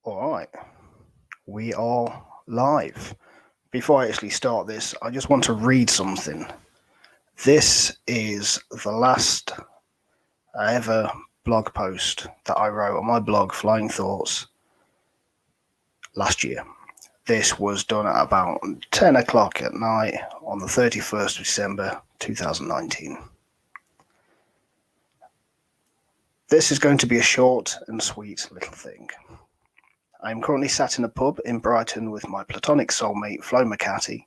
All right, we are live. Before I actually start this, I just want to read something. This is the last ever blog post that I wrote on my blog, Flying Thoughts, last year. This was done at about 10 o'clock at night on the 31st of December 2019. This is going to be a short and sweet little thing. I am currently sat in a pub in Brighton with my platonic soulmate Flo McCarthy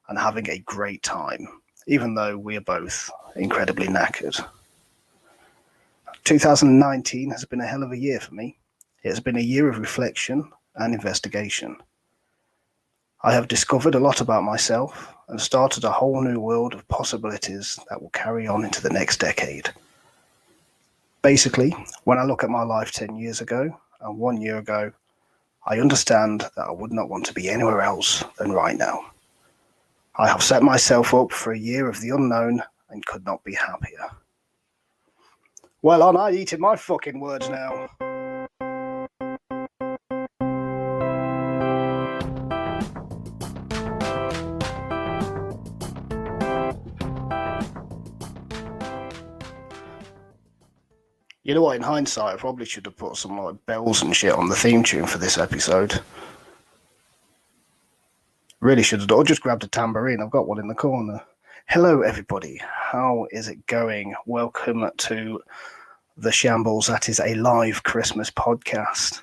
and having a great time, even though we are both incredibly knackered. 2019 has been a hell of a year for me. It has been a year of reflection and investigation. I have discovered a lot about myself and started a whole new world of possibilities that will carry on into the next decade. Basically, when I look at my life 10 years ago and 1 year ago, I understand that I would not want to be anywhere else than right now. I have set myself up for a year of the unknown and could not be happier. Well, aren't I eating my fucking words now? You know what, in hindsight, I probably should have put some like bells and shit on the theme tune for this episode. Really should have, or just grabbed a tambourine. I've got one in the corner. Hello, everybody. How is it going? Welcome to The Shambles. That is a live Christmas podcast.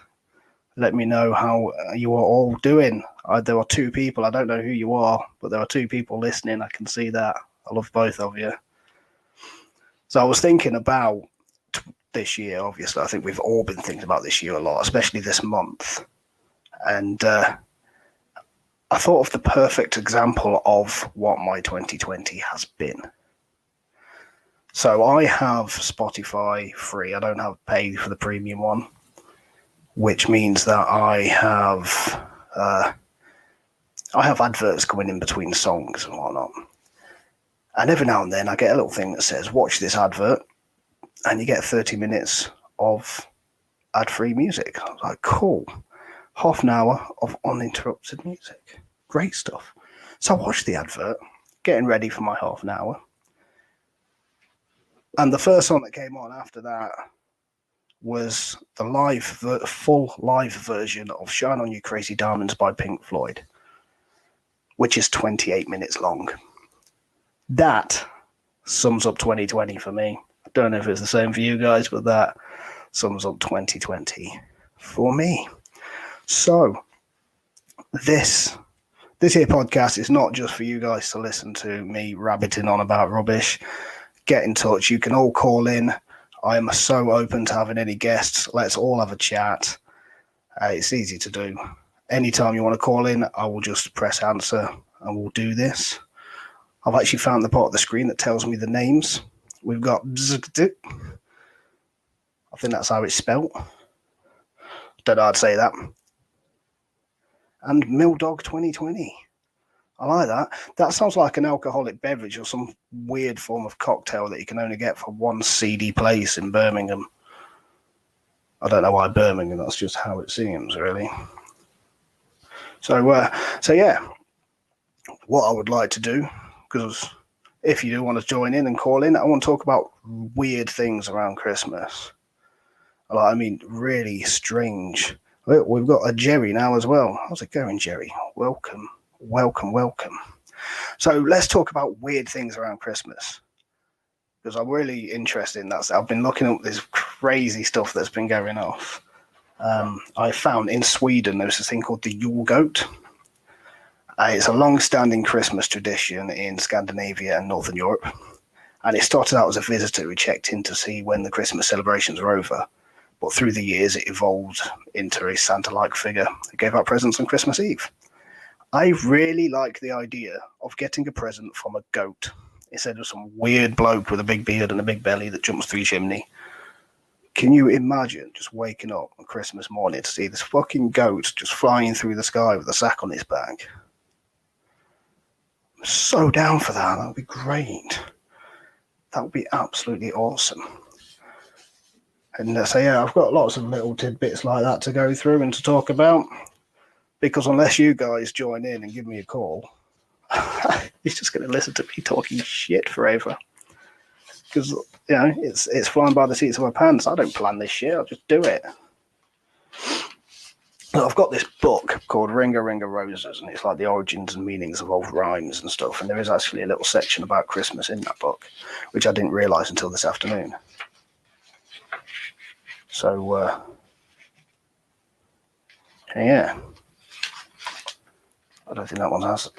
Let me know how you are all doing. There are two people. I don't know who you are, but there are two people listening. I can see that. I love both of you. So I was thinking about this year, obviously. I think we've all been thinking about this year a lot, especially this month. And I thought of the perfect example of what my 2020 has been. So I have Spotify free. I don't have pay for the premium one, which means that I have adverts going in between songs and whatnot. And every now and then I get a little thing that says, watch this advert, and you get 30 minutes of ad-free music. I was like, cool. Half an hour of uninterrupted music. Great stuff. So I watched the advert, getting ready for my half an hour. And the first song that came on after that was the full live version of Shine On You Crazy Diamonds by Pink Floyd, which is 28 minutes long. That sums up 2020 for me. I don't know if it's the same for you guys, but that sums up 2020 for me. So this here podcast is not just for you guys to listen to me rabbiting on about rubbish. Get in touch. You can all call in. I am so open to having any guests. Let's all have a chat. It's easy to do. Anytime you want to call in, I will just press answer and we'll do this. I've actually found the part of the screen that tells me the names. We've got I think that's how it's spelt. Don't know how to say that. And Milldog 2020. I like that. That sounds like an alcoholic beverage or some weird form of cocktail that you can only get from one seedy place in Birmingham. I don't know why Birmingham, that's just how it seems, really. So yeah, what I would like to do, because if you do want to join in and call in, I want to talk about weird things around Christmas. I mean, really strange. Look, we've got a Jerry now as well. How's it going, Jerry? Welcome. So let's talk about weird things around Christmas, because I'm really interested in that. I've been looking up this crazy stuff that's been going off. I found in Sweden there's this thing called the Yule Goat. It's a long-standing Christmas tradition in Scandinavia and Northern Europe, and it started out as a visitor who checked in to see when the Christmas celebrations were over. But through the years, it evolved into a Santa-like figure who gave out presents on Christmas Eve. I really like the idea of getting a present from a goat instead of some weird bloke with a big beard and a big belly that jumps through your chimney. Can you imagine just waking up on Christmas morning to see this fucking goat just flying through the sky with a sack on his back? I'm so down for that. That would be great. That would be absolutely awesome. And so, yeah, I've got lots of little tidbits like that to go through and to talk about. Because unless you guys join in and give me a call, he's just going to listen to me talking shit forever. Because, it's flying by the seats of my pants. I don't plan this shit. I'll just do it. So I've got this book called Ring a Ring of Roses, and it's like the origins and meanings of old rhymes and stuff. And there is actually a little section about Christmas in that book, which I didn't realise until this afternoon. So, yeah. I don't think that one has.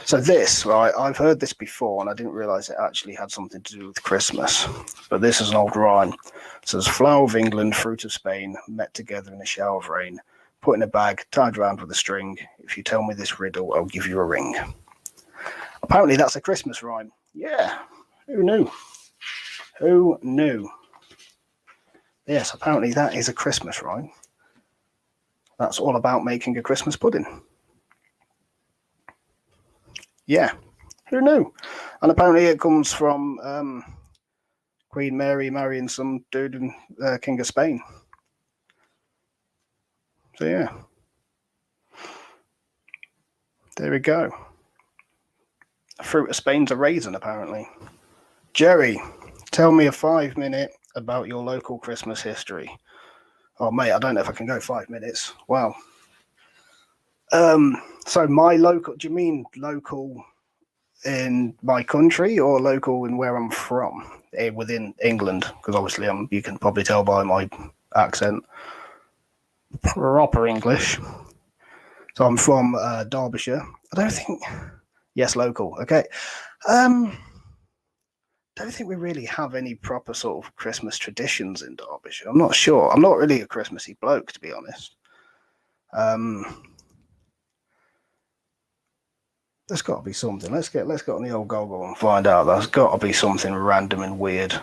So this, right, I've heard this before, and I didn't realise it actually had something to do with Christmas. But this is an old rhyme. It says, flower of England, fruit of Spain, met together in a shower of rain, put in a bag, tied round with a string. If you tell me this riddle, I'll give you a ring. Apparently that's a Christmas rhyme. Yeah, who knew? Who knew? Yes, apparently that is a Christmas rhyme. That's all about making a Christmas pudding. Yeah, who knew? And apparently it comes from Queen Mary marrying some dude in King of Spain. So yeah, there we go. Fruit of Spain's a raisin, apparently. Jerry, tell me a 5-minute about your local Christmas history. Oh, mate, I don't know if I can go 5 minutes. Wow. So my local, do you mean local in my country or local in where I'm from? Within England, because obviously you can probably tell by my accent. Proper English. So I'm from Derbyshire. I don't think... Yes, local. Okay. Don't think we really have any proper sort of Christmas traditions in Derbyshire. I'm not sure. I'm not really a Christmassy bloke, to be honest. There's got to be something. Let's get on the old Google and find out. There's got to be something random and weird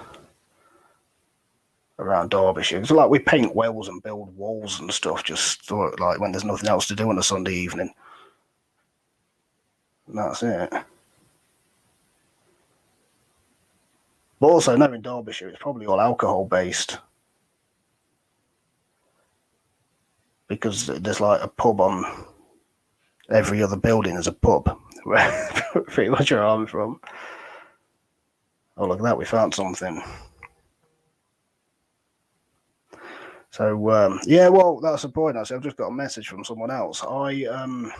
around Derbyshire. It's like we paint wells and build walls and stuff, just like when there's nothing else to do on a Sunday evening. And that's it. But also, no, in Derbyshire, it's probably all alcohol based. Because there's like a pub on every other building is a pub, where pretty much where I'm from. Oh, look at that, we found something. So, yeah, well, that's the point, actually. I've just got a message from someone else. I'm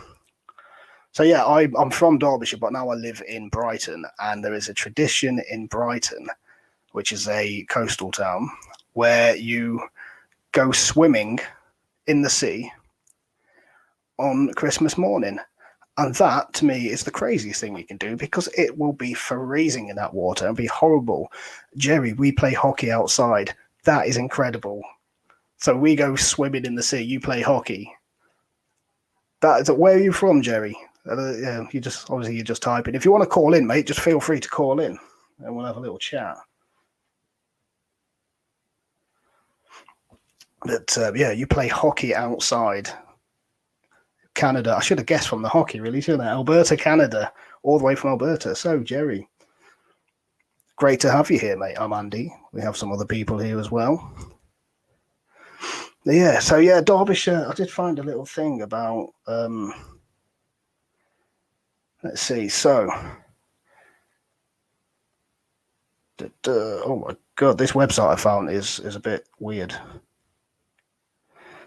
from Derbyshire, but now I live in Brighton, and there is a tradition in Brighton, which is a coastal town, where you go swimming in the sea on Christmas morning. And that, to me, is the craziest thing you can do, because it will be freezing in that water and be horrible. Jerry, we play hockey outside. That is incredible. So we go swimming in the sea. You play hockey. Where are you from, Jerry? You're just typing. If you want to call in, mate, just feel free to call in, and we'll have a little chat. But yeah, you play hockey outside. Canada. I should have guessed from the hockey, really, shouldn't I? Alberta, Canada, all the way from Alberta. So, Jerry, great to have you here, mate. I'm Andy. We have some other people here as well. Yeah, so yeah, Derbyshire. I did find a little thing about. Let's see. So, oh my god, this website I found is a bit weird.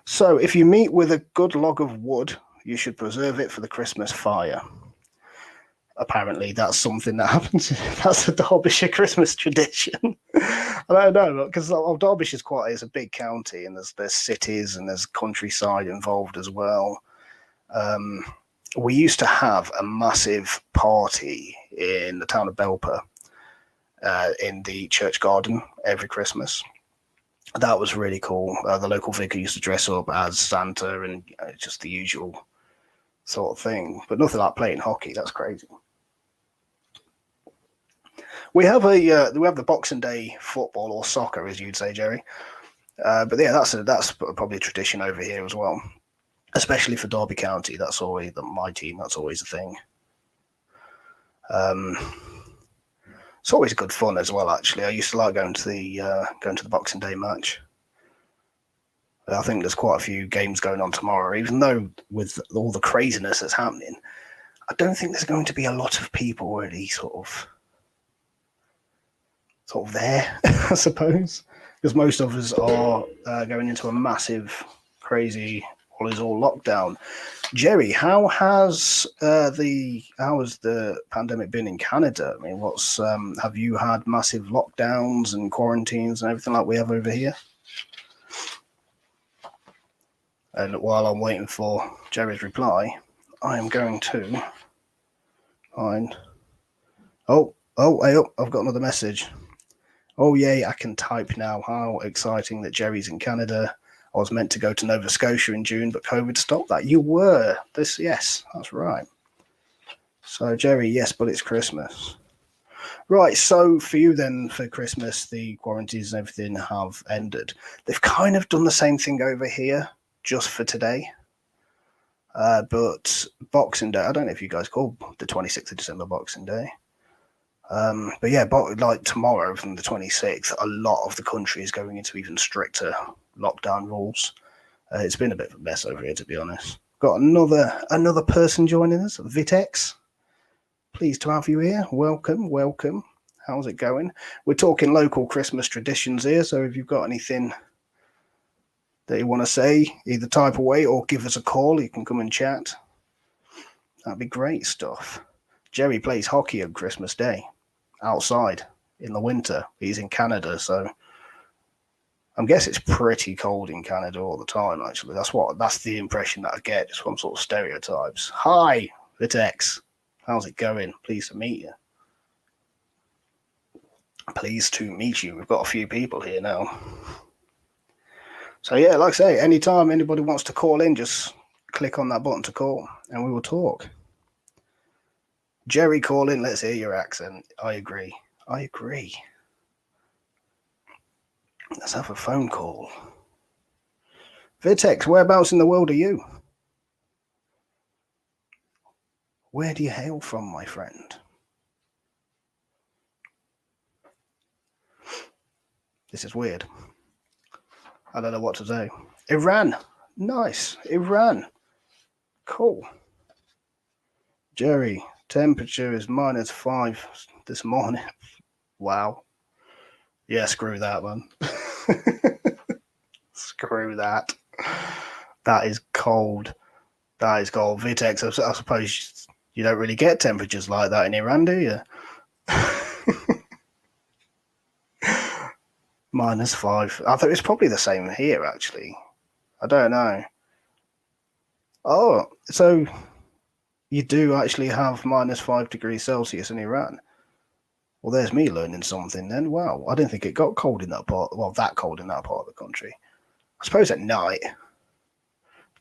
So, if you meet with a good log of wood, you should preserve it for the Christmas fire. Apparently, that's something that happens. That's a Derbyshire Christmas tradition. I don't know, because Derbyshire is a big county, and there's cities and there's countryside involved as well. We used to have a massive party in the town of Belper, in the church garden every Christmas. That was really cool. The local vicar used to dress up as Santa and just the usual sort of thing, but nothing like playing hockey. That's crazy. We have the Boxing Day football, or soccer, as you'd say, Jerry. But yeah, that's probably a tradition over here as well, especially for Derby County. That's always my team. That's always a thing. It's always good fun as well. Actually, I used to like going to the Boxing Day match. I think there's quite a few games going on tomorrow, even though with all the craziness that's happening, I don't think there's going to be a lot of people really sort of there, I suppose, because most of us are going into a massive, crazy, all lockdown. Jerry, how has the pandemic been in Canada? I mean, what's have you had massive lockdowns and quarantines and everything like we have over here? And while I'm waiting for Jerry's reply, I am going to find. Hey, I've got another message. Oh, yay, I can type now. How exciting that Jerry's in Canada. I was meant to go to Nova Scotia in June, but COVID stopped that. You were. Yes, that's right. So, Jerry, yes, but it's Christmas. Right, so for you then, for Christmas, the quarantines and everything have ended. They've kind of done the same thing over here, just for today. But Boxing Day, I don't know if you guys call the 26th of December Boxing Day. But yeah, like tomorrow from the 26th, a lot of the country is going into even stricter lockdown rules. It's been a bit of a mess over here, to be honest. Got another person joining us, Vitex. Pleased to have you here. Welcome. How's it going? We're talking local Christmas traditions here, so if you've got anything that you want to say, either type away or give us a call, you can come and chat. That'd be great stuff. Jerry plays hockey on Christmas Day, outside in the winter. He's in Canada, so I guess it's pretty cold in Canada all the time, actually. That's the impression that I get, just from sort of stereotypes. Hi, Vitex. How's it going? Pleased to meet you. Pleased to meet you. We've got a few people here now. So yeah, like I say, anytime anybody wants to call in, just click on that button to call and we will talk. Jerry, call in. Let's hear your accent. I agree. Let's have a phone call. Vitex, whereabouts in the world are you? Where do you hail from, my friend? This is weird. I don't know what to say. Iran. Nice. Iran. Cool. Jerry, temperature is -5 this morning. Wow. Yeah, screw that, man. Screw that. That is cold. Vitex, I suppose you don't really get temperatures like that in Iran, do you? -5. I thought it's probably the same here, actually. I don't know. Oh, so you do actually have -5 degrees Celsius in Iran. Well, there's me learning something then. Wow, I didn't think it got cold in that part. Well, that cold in that part of the country. I suppose at night.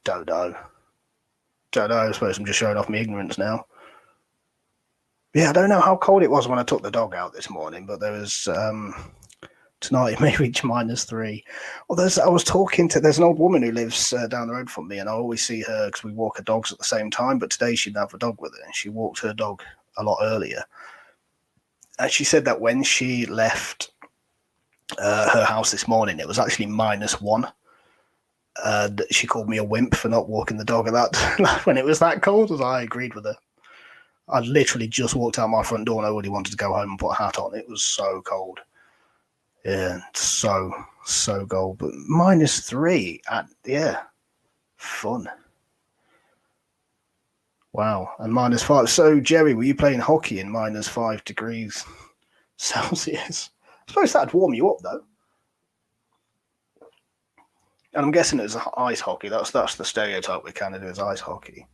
Don't know. I suppose I'm just showing off my ignorance now. Yeah, I don't know how cold it was when I took the dog out this morning, but there was tonight it may reach -3. Well, I was talking to there's an old woman who lives down the road from me, and I always see her because we walk her dogs at the same time. But today she didn't have a dog with her, and she walked her dog a lot earlier. And she said that when she left her house this morning, it was actually -1. She called me a wimp for not walking the dog at that when it was that cold. As I agreed with her. I literally just walked out my front door and I already wanted to go home and put a hat on. It was so cold. Yeah, so cold. But -3 yeah, fun. Wow, and -5. So Jerry, were you playing hockey in -5 degrees Celsius? I suppose that'd warm you up though. And I'm guessing it was ice hockey. That's the stereotype with Canada is ice hockey.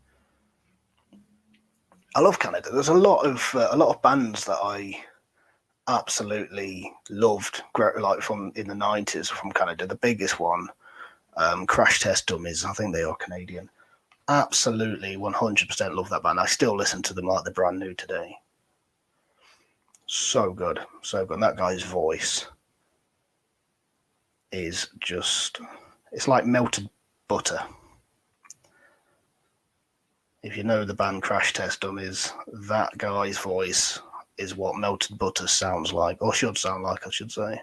I love Canada. There's a lot of bands that I absolutely loved, like from in the 90s from Canada. The biggest one, Crash Test Dummies. I think they are Canadian. Absolutely 100% love that band. I still listen to them like they're brand new today. So good. And that guy's voice is just, it's like melted butter. If you know the band Crash Test Dummies, that guy's voice is what melted butter sounds like, or should sound like, I should say.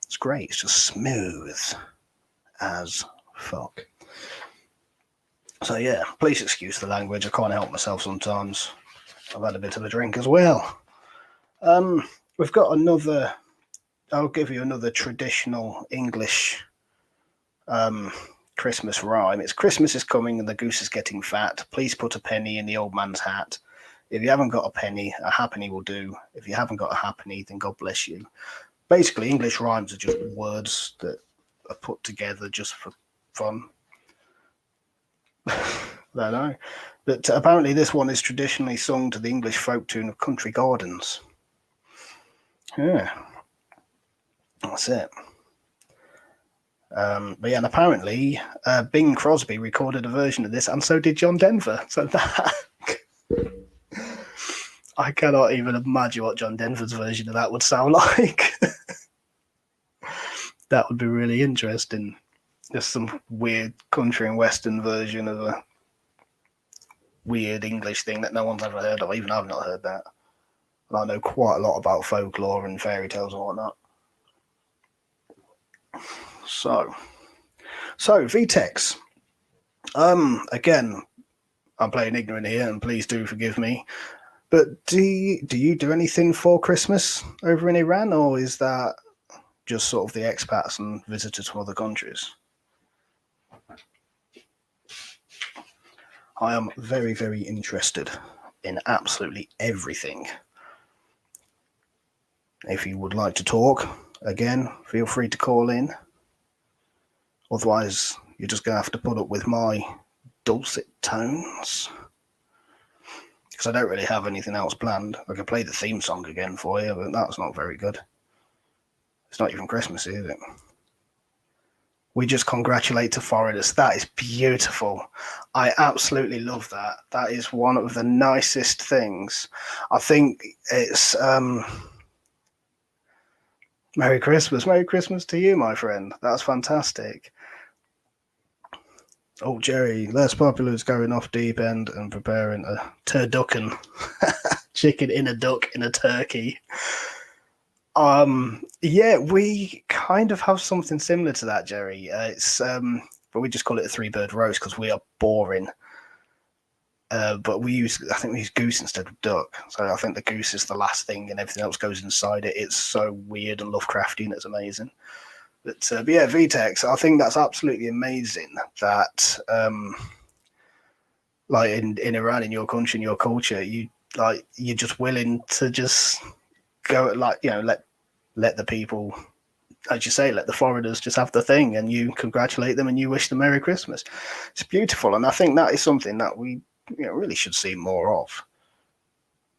It's great. It's just smooth as fuck. So yeah, please excuse the language. I can't help myself sometimes. I've had a bit of a drink as well. We've got another. I'll give you another traditional English Christmas rhyme. It's Christmas is coming and the goose is getting fat. Please put a penny in the old man's hat. If you haven't got a penny, a halfpenny will do. If you haven't got a halfpenny, then God bless you. Basically, English rhymes are just words that are put together just for fun. I don't know. But apparently this one is traditionally sung to the English folk tune of Country Gardens. Yeah. That's it. But yeah, and apparently Bing Crosby recorded a version of this, and so did John Denver. So that... I cannot even imagine what John Denver's version of that would sound like. That would be really interesting. Just some weird country and western version of a weird English thing that no one's ever heard of. Even I've not heard that. And I know quite a lot about folklore and fairy tales and whatnot. So VTEX. Again, I'm playing ignorant here, and please do forgive me. But do you do anything for Christmas over in Iran, or is that just sort of the expats and visitors from other countries? I am very, very interested in absolutely everything. If you would like to talk, again, feel free to call in. Otherwise, you're just going to have to put up with my dulcet tones. Because I don't really have anything else planned. I could play the theme song again for you, but that's not very good. It's not even Christmassy, is it? We just congratulate to foreigners. That is beautiful. I absolutely love that. That is one of the nicest things. I think it's Merry Christmas. Merry Christmas to you, my friend. That's fantastic. Oh, Jerry, less popular is going off deep end and preparing a turducken. Chicken in a duck in a turkey. Yeah, we kind of have something similar to that, Jerry. It's but we just call it a 3-bird roast because we are boring. But I think we use goose instead of duck. So I think the goose is the last thing and everything else goes inside it. It's so weird and Lovecraftian, it's amazing. But yeah, VTEX, I think that's absolutely amazing that like in Iran, in your country, in your culture, you're just willing to just go, like, you know, let the people, as you say, let the foreigners just have the thing, and you congratulate them and you wish them Merry Christmas. It's beautiful, and I think that is something that we really should see more of.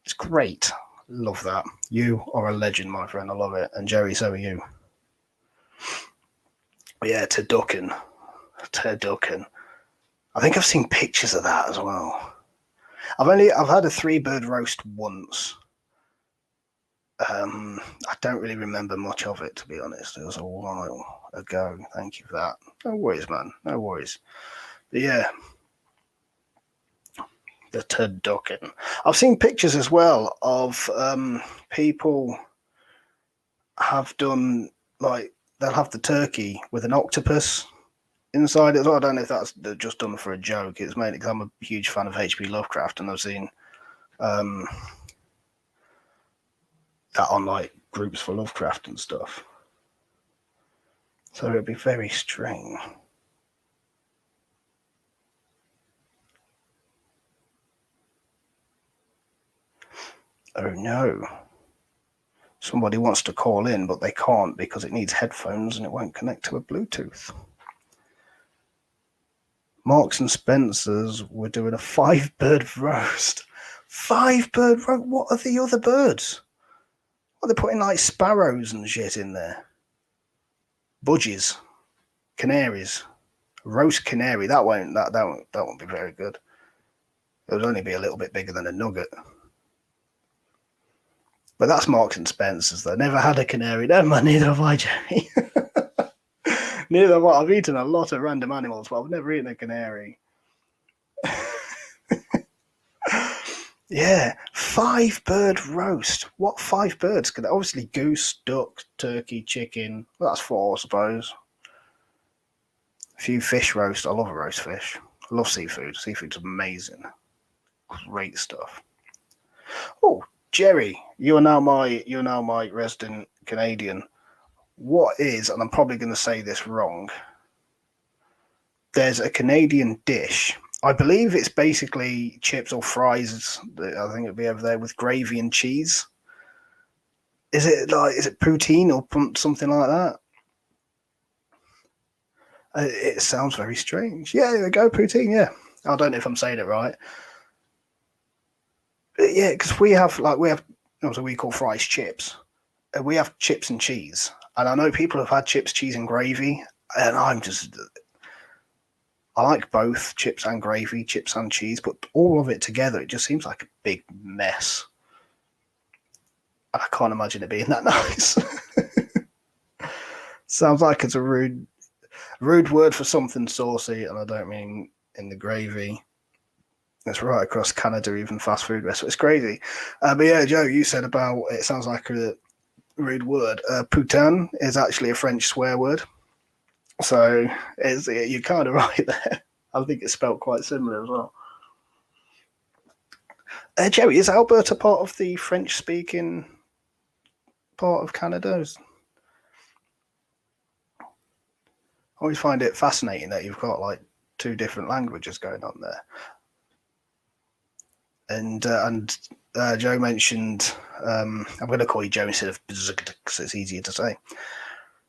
It's great. Love that. You are a legend, my friend. I love it. And Jerry, so are you. But yeah, turducken. I think I've seen pictures of that as well. I've had a 3-bird roast once. I don't really remember much of it, to be honest. It was a while ago. Thank you for that. No worries, man. No worries. But yeah, the turducken. I've seen pictures as well of people have done, like, they'll have the turkey with an octopus inside it. I don't know if that's just done for a joke. It's mainly because I'm a huge fan of H.P. Lovecraft, and I've seen that on like groups for Lovecraft and stuff. So it'd be very strange. Oh no. Somebody wants to call in, but they can't because it needs headphones and it won't connect to a Bluetooth. Marks and Spencer's were doing a 5-bird roast. 5-bird roast? What are the other birds? Are they putting like sparrows and shit in there? Budgies, canaries, roast canary. That won't be very good. It would only be a little bit bigger than a nugget. But that's Marks and Spencer's. They never had a canary. No, man, neither have I, Jerry. Neither have I. I've eaten a lot of random animals, but I've never eaten a canary. Yeah, 5 bird roast. What 5 birds? Could obviously goose, duck, turkey, chicken. Well, that's four, I suppose. A few fish roast. I love a roast fish. I love seafood. Seafood's amazing. Great stuff. Oh, Jerry, you're now my resident Canadian. What is, and I'm probably going to say this wrong. There's a Canadian dish. I believe it's basically chips or fries. I think it'd be over there with gravy and cheese. Is it poutine or something like that? It sounds very strange. Yeah, there we go, poutine. Yeah, I don't know if I'm saying it right. But yeah, because we have what we call fries chips. We have chips and cheese, and I know people have had chips, cheese, and gravy, and I like both chips and gravy, chips and cheese, but all of it together, it just seems like a big mess. And I can't imagine it being that nice. Sounds like it's a rude word for something saucy, and I don't mean in the gravy. It's right across Canada, even fast food restaurants. It's crazy. But yeah, Joe, you said about it sounds like a rude word. Putain is actually a French swear word. So you're kind of right there. I think it's spelled quite similar as well. Joey, is Alberta part of the French speaking part of Canada? I always find it fascinating that you've got like two different languages going on there. And Joe mentioned, I'm going to call you Joe instead of because it's easier to say.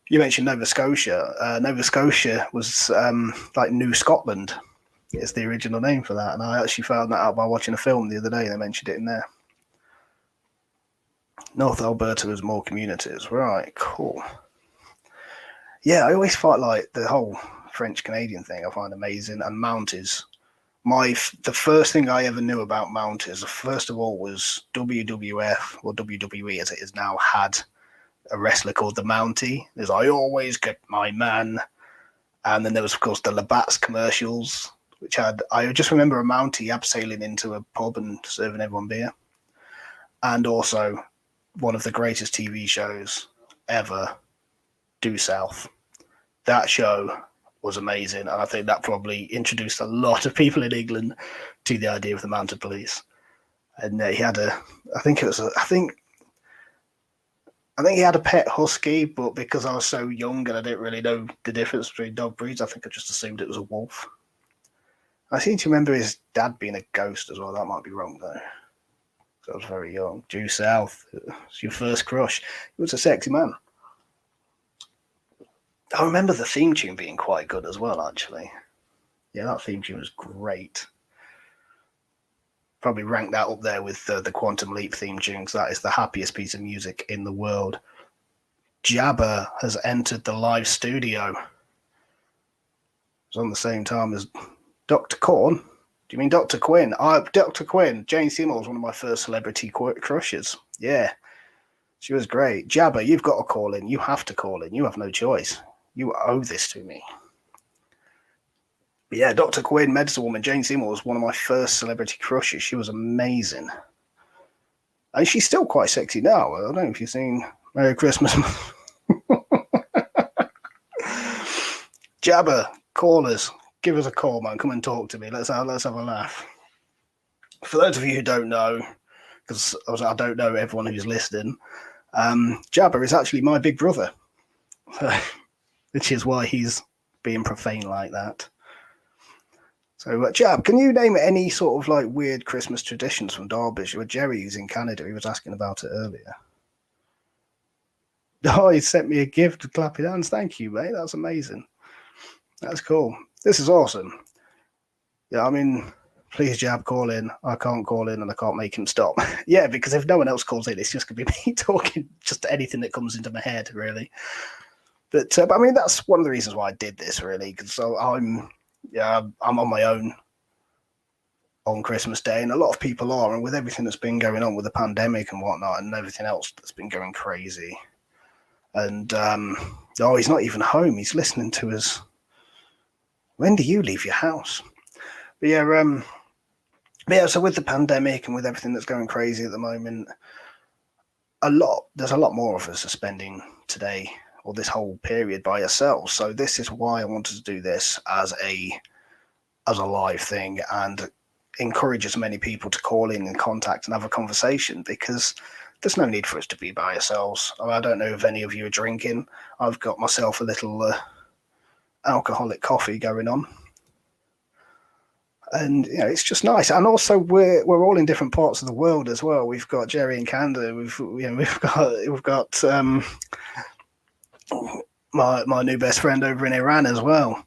You mentioned Nova Scotia. Nova Scotia was like New Scotland. It's the original name for that, and I actually found that out by watching a film the other day. They mentioned it in there. North Alberta has more communities. Right, cool. Yeah, I always find like the whole French Canadian thing. I find amazing, and Mounties. The first thing I ever knew about Mounties, first of all, was WWF or WWE as it is now had a wrestler called the Mountie. There's I always get my man, and then there was of course the Labatt's commercials, which had I just remember a Mountie abseiling into a pub and serving everyone beer, and also one of the greatest TV shows ever, Due South. That show was amazing, and I think that probably introduced a lot of people in England to the idea of the mounted police. And he had I think he had a pet husky, but because I was so young and I didn't really know the difference between dog breeds, I think I just assumed it was a wolf. I seem to remember his dad being a ghost as well. That might be wrong though. I was very young. Due South, it's your first crush. He was a sexy man. I remember the theme tune being quite good as well, actually. Yeah, that theme tune was great. Probably rank that up there with the Quantum Leap theme tune, because that is the happiest piece of music in the world. Jabba has entered the live studio. It's on the same time as Dr. Corn. Do you mean Dr. Quinn? Dr. Quinn, Jane Seymour was one of my first celebrity crushes. Yeah, she was great. Jabba, you've got to call in. You have to call in. You have no choice. You owe this to me. But yeah, Dr. Quinn, Medicine Woman, Jane Seymour was one of my first celebrity crushes. She was amazing. And she's still quite sexy now. I don't know if you've seen Merry Christmas. Jabba, call us. Give us a call, man. Come and talk to me. Let's have a laugh. For those of you who don't know, because I don't know everyone who's listening, Jabba is actually my big brother. Which is why he's being profane like that. So, Jab, can you name any sort of like weird Christmas traditions from Derbyshire? Jerry, who's in Canada, he was asking about it earlier. Oh, he sent me a gift of clapping hands. Thank you, mate. That's amazing. That's cool. This is awesome. Yeah, I mean, please, Jab, call in. I can't call in and I can't make him stop. Yeah, because if no one else calls in, it's just going to be me talking just anything that comes into my head, really. But I mean, that's one of the reasons why I did this, really, because I'm on my own on Christmas Day, and a lot of people are, and with everything that's been going on with the pandemic and whatnot, and everything else that's been going crazy, and he's not even home. He's listening to us. When do you leave your house? But yeah, But yeah, so with the pandemic and with everything that's going crazy at the moment, there's a lot more of us are spending today or this whole period by ourselves. So this is why I wanted to do this as a live thing and encourage as many people to call in and contact and have a conversation, because there's no need for us to be by ourselves. I don't know if any of you are drinking. I've got myself a little alcoholic coffee going on, and it's just nice. And also we're all in different parts of the world as well. We've got Jerry in Canada. We've got my new best friend over in Iran as well,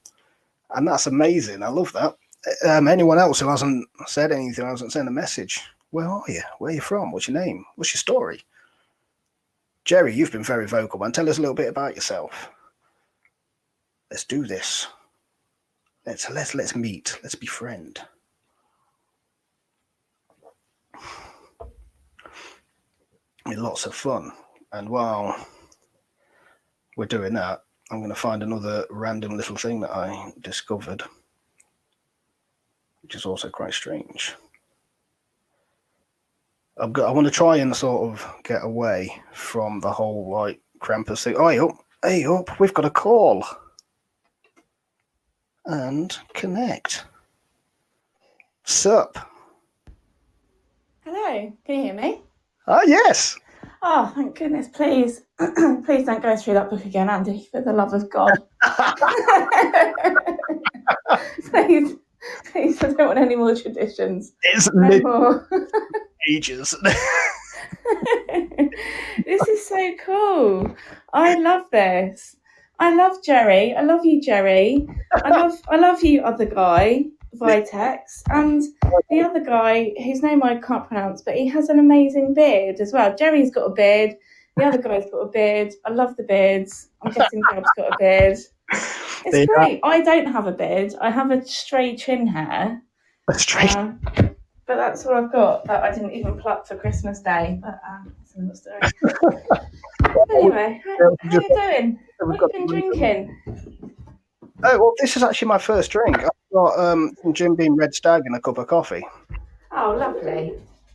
and that's amazing. I love that. Anyone else who hasn't said anything, hasn't sent a message, where are you? Where are you from? What's your name? What's your story? Jerry, you've been very vocal, man. Tell us a little bit about yourself. Let's do this. Let's meet. Let's befriend. Lots of fun. And while we're doing that, I'm going to find another random little thing that I discovered, which is also quite strange. I want to try and sort of get away from the whole like Krampus thing. Oh, hey up, we've got a call. And connect. Sup? Hello, can you hear me? Yes. Oh, thank goodness, please. Please don't go through that book again, Andy, for the love of God. Please, I don't want any more traditions. It's no more. Ages. This is so cool. I love this. I love Jerry. I love you, Jerry. I love you, other guy, Vitex, and the other guy whose name I can't pronounce, but he has an amazing beard as well. Jerry's got a beard. The other guy's got a beard. I love the beards. I'm guessing Gab's got a beard. It's great. I don't have a beard. I have a stray chin hair. But that's what I've got that I didn't even pluck for Christmas Day. But that's another story. Anyway, how are you doing? What have you been drinking? Oh, well, this is actually my first drink. I've got some Jim Beam Red Stag and a cup of coffee. Oh, lovely.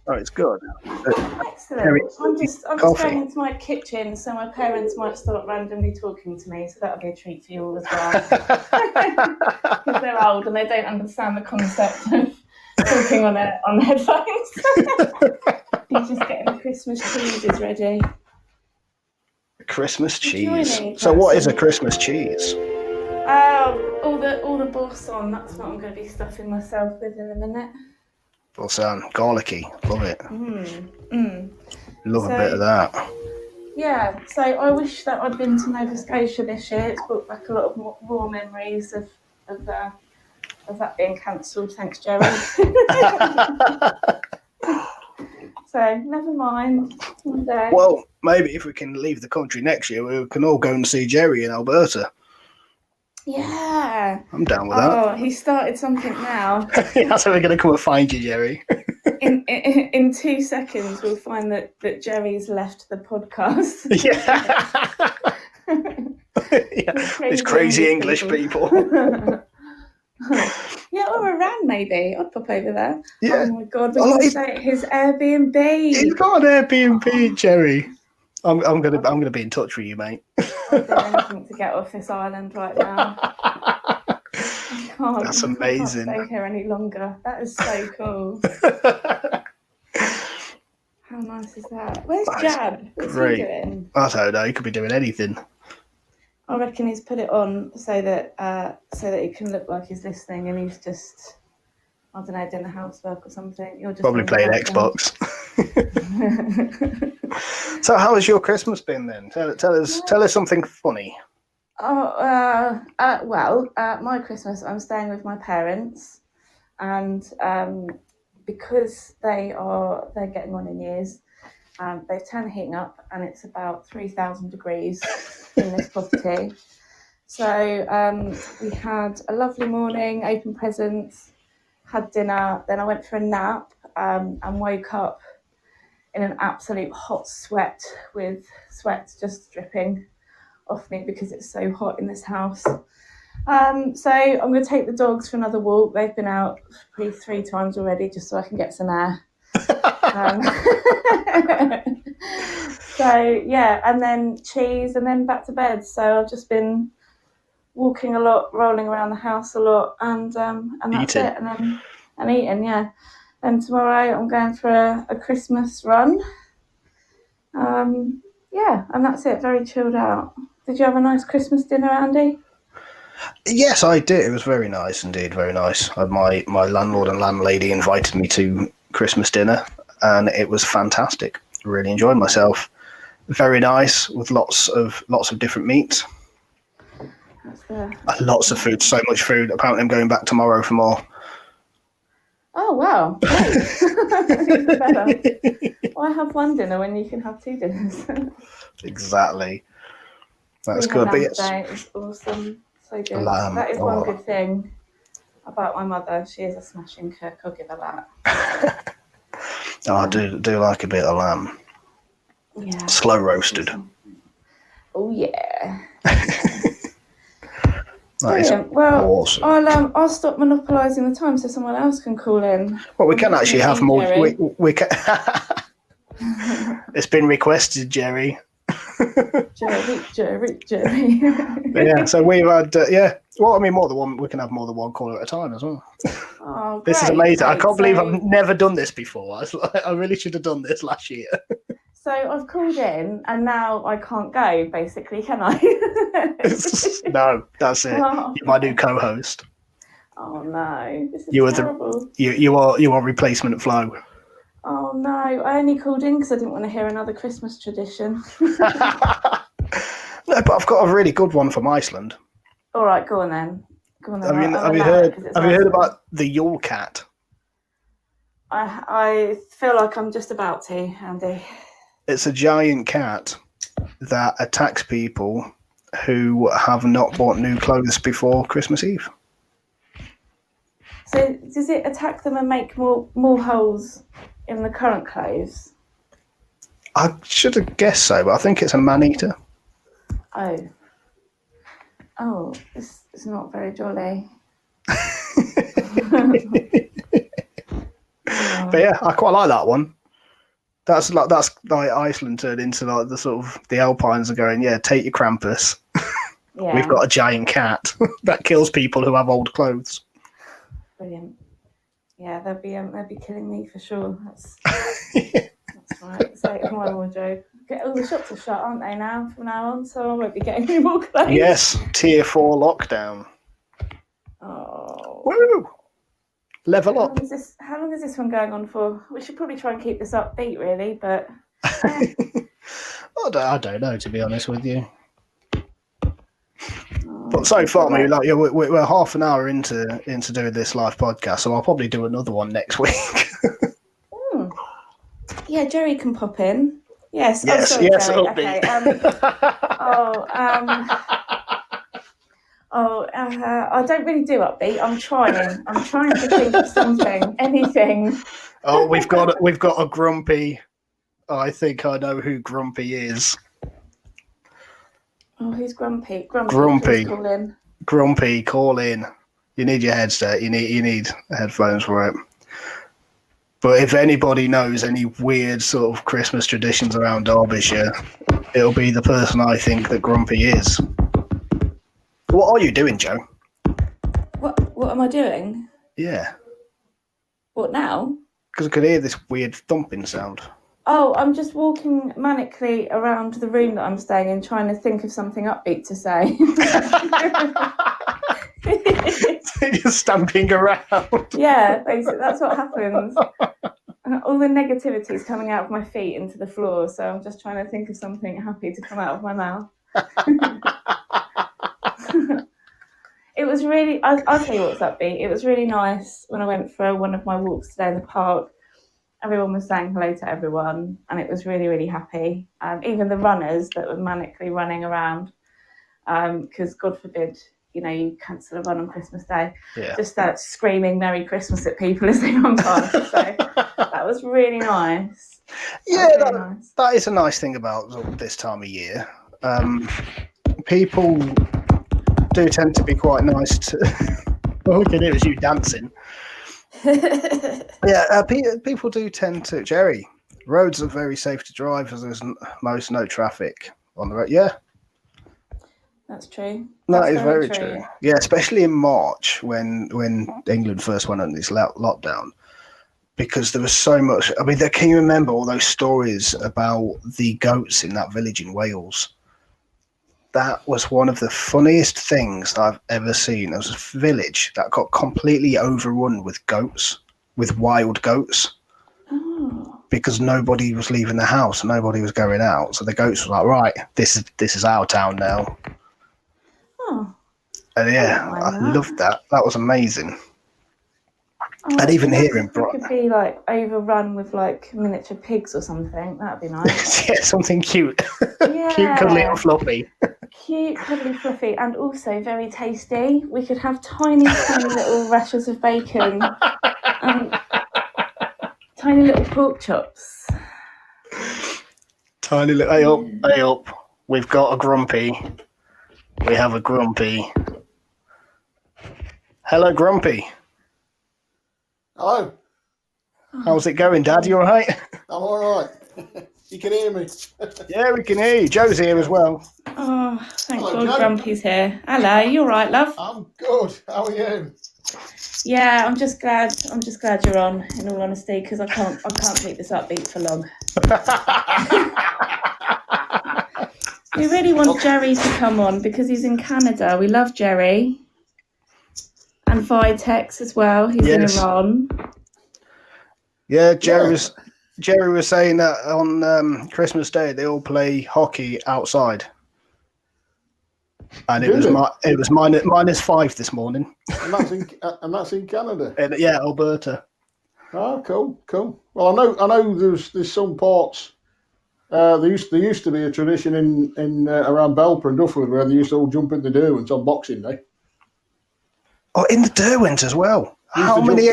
Oh, it's good. Excellent. I'm just going into my kitchen, so my parents might start randomly talking to me, so that'll be a treat for you all as well. Because they're old and they don't understand the concept of talking on headphones. He's just getting the Christmas cheeses ready. Christmas cheese. So what is a Christmas cheese? All the boursin. That's what I'm going to be stuffing myself with in a minute. Boursin, garlicky, love it. Love a bit of that. Yeah, so I wish that I'd been to Nova Scotia this year. It's brought back a lot of more memories of that being cancelled. Thanks, Jerry. So never mind. One day. Well, maybe if we can leave the country next year, we can all go and see Jerry in Alberta. Yeah, I'm down with that. Oh, he started something now. Yeah, so we're going to come and find you, Jerry. in 2 seconds, we'll find that Jerry's left the podcast. Yeah. These crazy English people. Yeah, or Iran maybe. I'd pop over there. Yeah. Oh my God, we can stay at his Airbnb. He's got an Airbnb, Jerry. I'm gonna be in touch with you, mate. I'd do anything to get off this island right now. That's amazing. I can't stay here any longer. That is so cool. How nice is that? Where's Jab? What's he doing? I don't know. He could be doing anything. I reckon he's put it on so that it can look like he's listening, and he's just, I don't know, doing the housework or something. You're just probably playing Xbox. So, how has your Christmas been then? Tell us something funny. Well, my Christmas, I'm staying with my parents, and because they're getting on in years, they've turned the heating up, and it's about 3,000 degrees in this property. So we had a lovely morning, opened presents, had dinner, then I went for a nap, and woke up in an absolute hot sweat, with sweat just dripping off me because it's so hot in this house. So I'm going to take the dogs for another walk. They've been out probably 3 times already, just so I can get some air. So yeah, and then cheese, and then back to bed. So I've just been walking a lot, rolling around the house a lot, and that's Eating. it. And eating, yeah. And tomorrow I'm going for a Christmas run. Yeah, and that's it. Very chilled out. Did you have a nice Christmas dinner, Andy? Yes, I did. It was very nice indeed, very nice. My landlord and landlady invited me to Christmas dinner, and it was fantastic. Really enjoyed myself. Very nice, with lots of different meats. Lots of food, so much food. Apparently, I'm going back tomorrow for more. Oh wow, great! Even better. Why have one dinner when you can have 2 dinners? Exactly. That's We had good. But lamb yes, today. It was awesome. So good. lamb. That is one Oh. good thing about my mother. She is a smashing cook. I'll give her that. Oh, I do like a bit of lamb. Yeah. Slow roasted. Awesome. Oh yeah. That is Brilliant. Well, awesome. I'll stop monopolising the time so someone else can call in. Well, we can actually have more. Jerry. We can. It's been requested, Jerry. Jerry. Yeah, so we've had Well, I mean, more than one. We can have more than one caller at a time as well. Oh, This is great, amazing. I great. can't believe I've never done this before. I really should have done this last year. So I've called in, and now I can't go. Basically, can I? No, that's it. Oh, You're my new co-host. oh no, this is You are terrible. you are replacement Flo. Oh no, I only called in because I didn't want to hear another Christmas tradition. No, but I've got a really good one from Iceland. All right, go on then. Go on then. Have you heard about the Yule Cat? I feel like I'm just about to, Andy. It's a giant cat that attacks people who have not bought new clothes before Christmas Eve. So does it attack them and make more holes in the current clothes? I should have guessed so, but I think it's a man-eater. Oh, it's not very jolly. But yeah, I quite like that one. That's like Iceland turned into like the sort of the Alpines are going, yeah, take your Krampus. Yeah. We've got a giant cat that kills people who have old clothes. Brilliant. Yeah, they'll be killing me for sure. That's right. So it's my wardrobe. All the shops are shut, aren't they now? From now on, so I won't be getting any more clothes. Yes, tier 4 lockdown. Oh. Woo! Level up. How long is this one going on for? We should probably try and keep this upbeat, really, but. I don't know, to be honest with you. But so far, we're half an hour into doing this live podcast, so I'll probably do another one next week. Yeah, Jerry can pop in. Yes. Yes. Jerry. Okay. I don't really do upbeat. I'm trying to think of something, anything. Oh, we've got a grumpy. I think I know who Grumpy is. Oh, who's Grumpy? Grumpy. Call in. Grumpy, call in. You need your headset. You need headphones for it. But if anybody knows any weird sort of Christmas traditions around Derbyshire, it'll be the person I think that Grumpy is. What are you doing, Joe? What am I doing? Yeah. What now? Because I could hear this weird thumping sound. Oh, I'm just walking manically around the room that I'm staying in, trying to think of something upbeat to say. You're stamping around. Yeah, basically, that's what happens. All the negativity is coming out of my feet into the floor, so I'm just trying to think of something happy to come out of my mouth. It was really, I'll tell you what's upbeat. It was really nice when I went for one of my walks today in the park. Everyone was saying hello to everyone, and it was really, really happy. Even the runners that were manically running around, because God forbid, you cancel a run on Christmas Day, just start screaming Merry Christmas at people as they run past. So that was really nice. Yeah, that is a nice thing about this time of year. People do tend to be quite nice to. All we can do is you dancing. Yeah, people do tend to. Jerry, roads are very safe to drive as there's most no traffic on the road. Yeah, That's true. that That's is very true. Yeah, especially in March when England first went on this lockdown, because there was so much. I mean, can you remember all those stories about the goats in that village in Wales? That was one of the funniest things I've ever seen. There was a village that got completely overrun with goats, with wild goats, because nobody was leaving the house and nobody was going out. So the goats were like, right, this is our town now. Oh. And yeah, I loved that. That was amazing. And even here in Brighton, it could be like overrun with like miniature pigs or something. That'd be nice. Yeah, something cute. Yeah. Cute, cuddly, and fluffy. Cute, cuddly, fluffy, and also very tasty. We could have tiny little rashers of bacon and tiny little pork chops. Tiny little. Hey up. We've got a grumpy. We have a grumpy. Hello, Grumpy. Hello. How's it going, Dad? You all right? I'm all right. You can hear me. Yeah, we can hear you. Joe's here as well. Oh, thank Hello, God Joe. Grumpy's here. Hello, you all right, love? I'm good. How are you? Yeah, I'm just glad you're on, in all honesty, because I can't keep this upbeat for long. We really want Jerry to come on because he's in Canada. We love Jerry. And Vitex as well, who's in Iran. Yeah, Jerry was saying that on Christmas Day they all play hockey outside. And it was -5 this morning. And that's in Canada. Yeah, Alberta. Oh, cool. Well, I know. There's some ports. There used to be a tradition in around Belper and Dufferin where they used to all jump in the Derwent on Boxing Day. Oh, in the Derwent as well. How many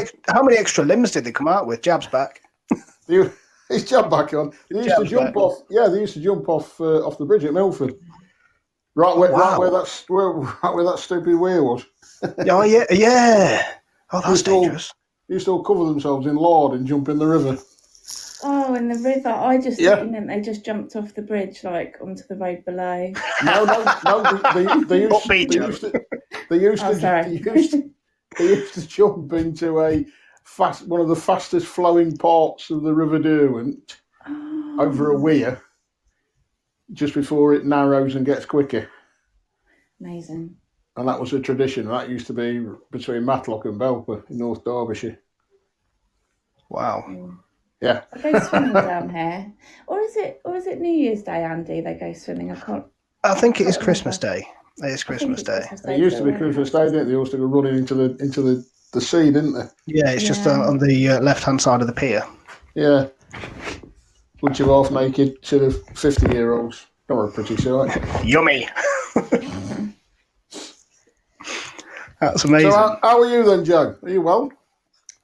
extra limbs did they come out with? Jab's back. His jab back on. They used to jump off. Yeah, they used to jump off the bridge at Milford. Right where that stupid weir was. Oh yeah. Oh, that's dangerous. They used to all cover themselves in lard and jump in the river. Oh, in the river. I just thought you meant they just jumped off the bridge, like onto the road below. No. They used to jump into one of the fastest flowing parts of the River Derwent over a weir just before it narrows and gets quicker. Amazing. And that was a tradition. That used to be between Matlock and Belper in North Derbyshire. Wow. Yeah. I go swimming down here. Or is it New Year's Day, Andy, they go swimming? I think it is Christmas Day. It is Christmas Day. It used to be Christmas Day, didn't it? They used to go running into the sea, didn't they? Yeah, it's just on the left-hand side of the pier. Yeah. Bunch of half-naked sort of 50-year-olds. They were a pretty sight. Yummy. That's amazing. So how are you then, Joe? Are you well?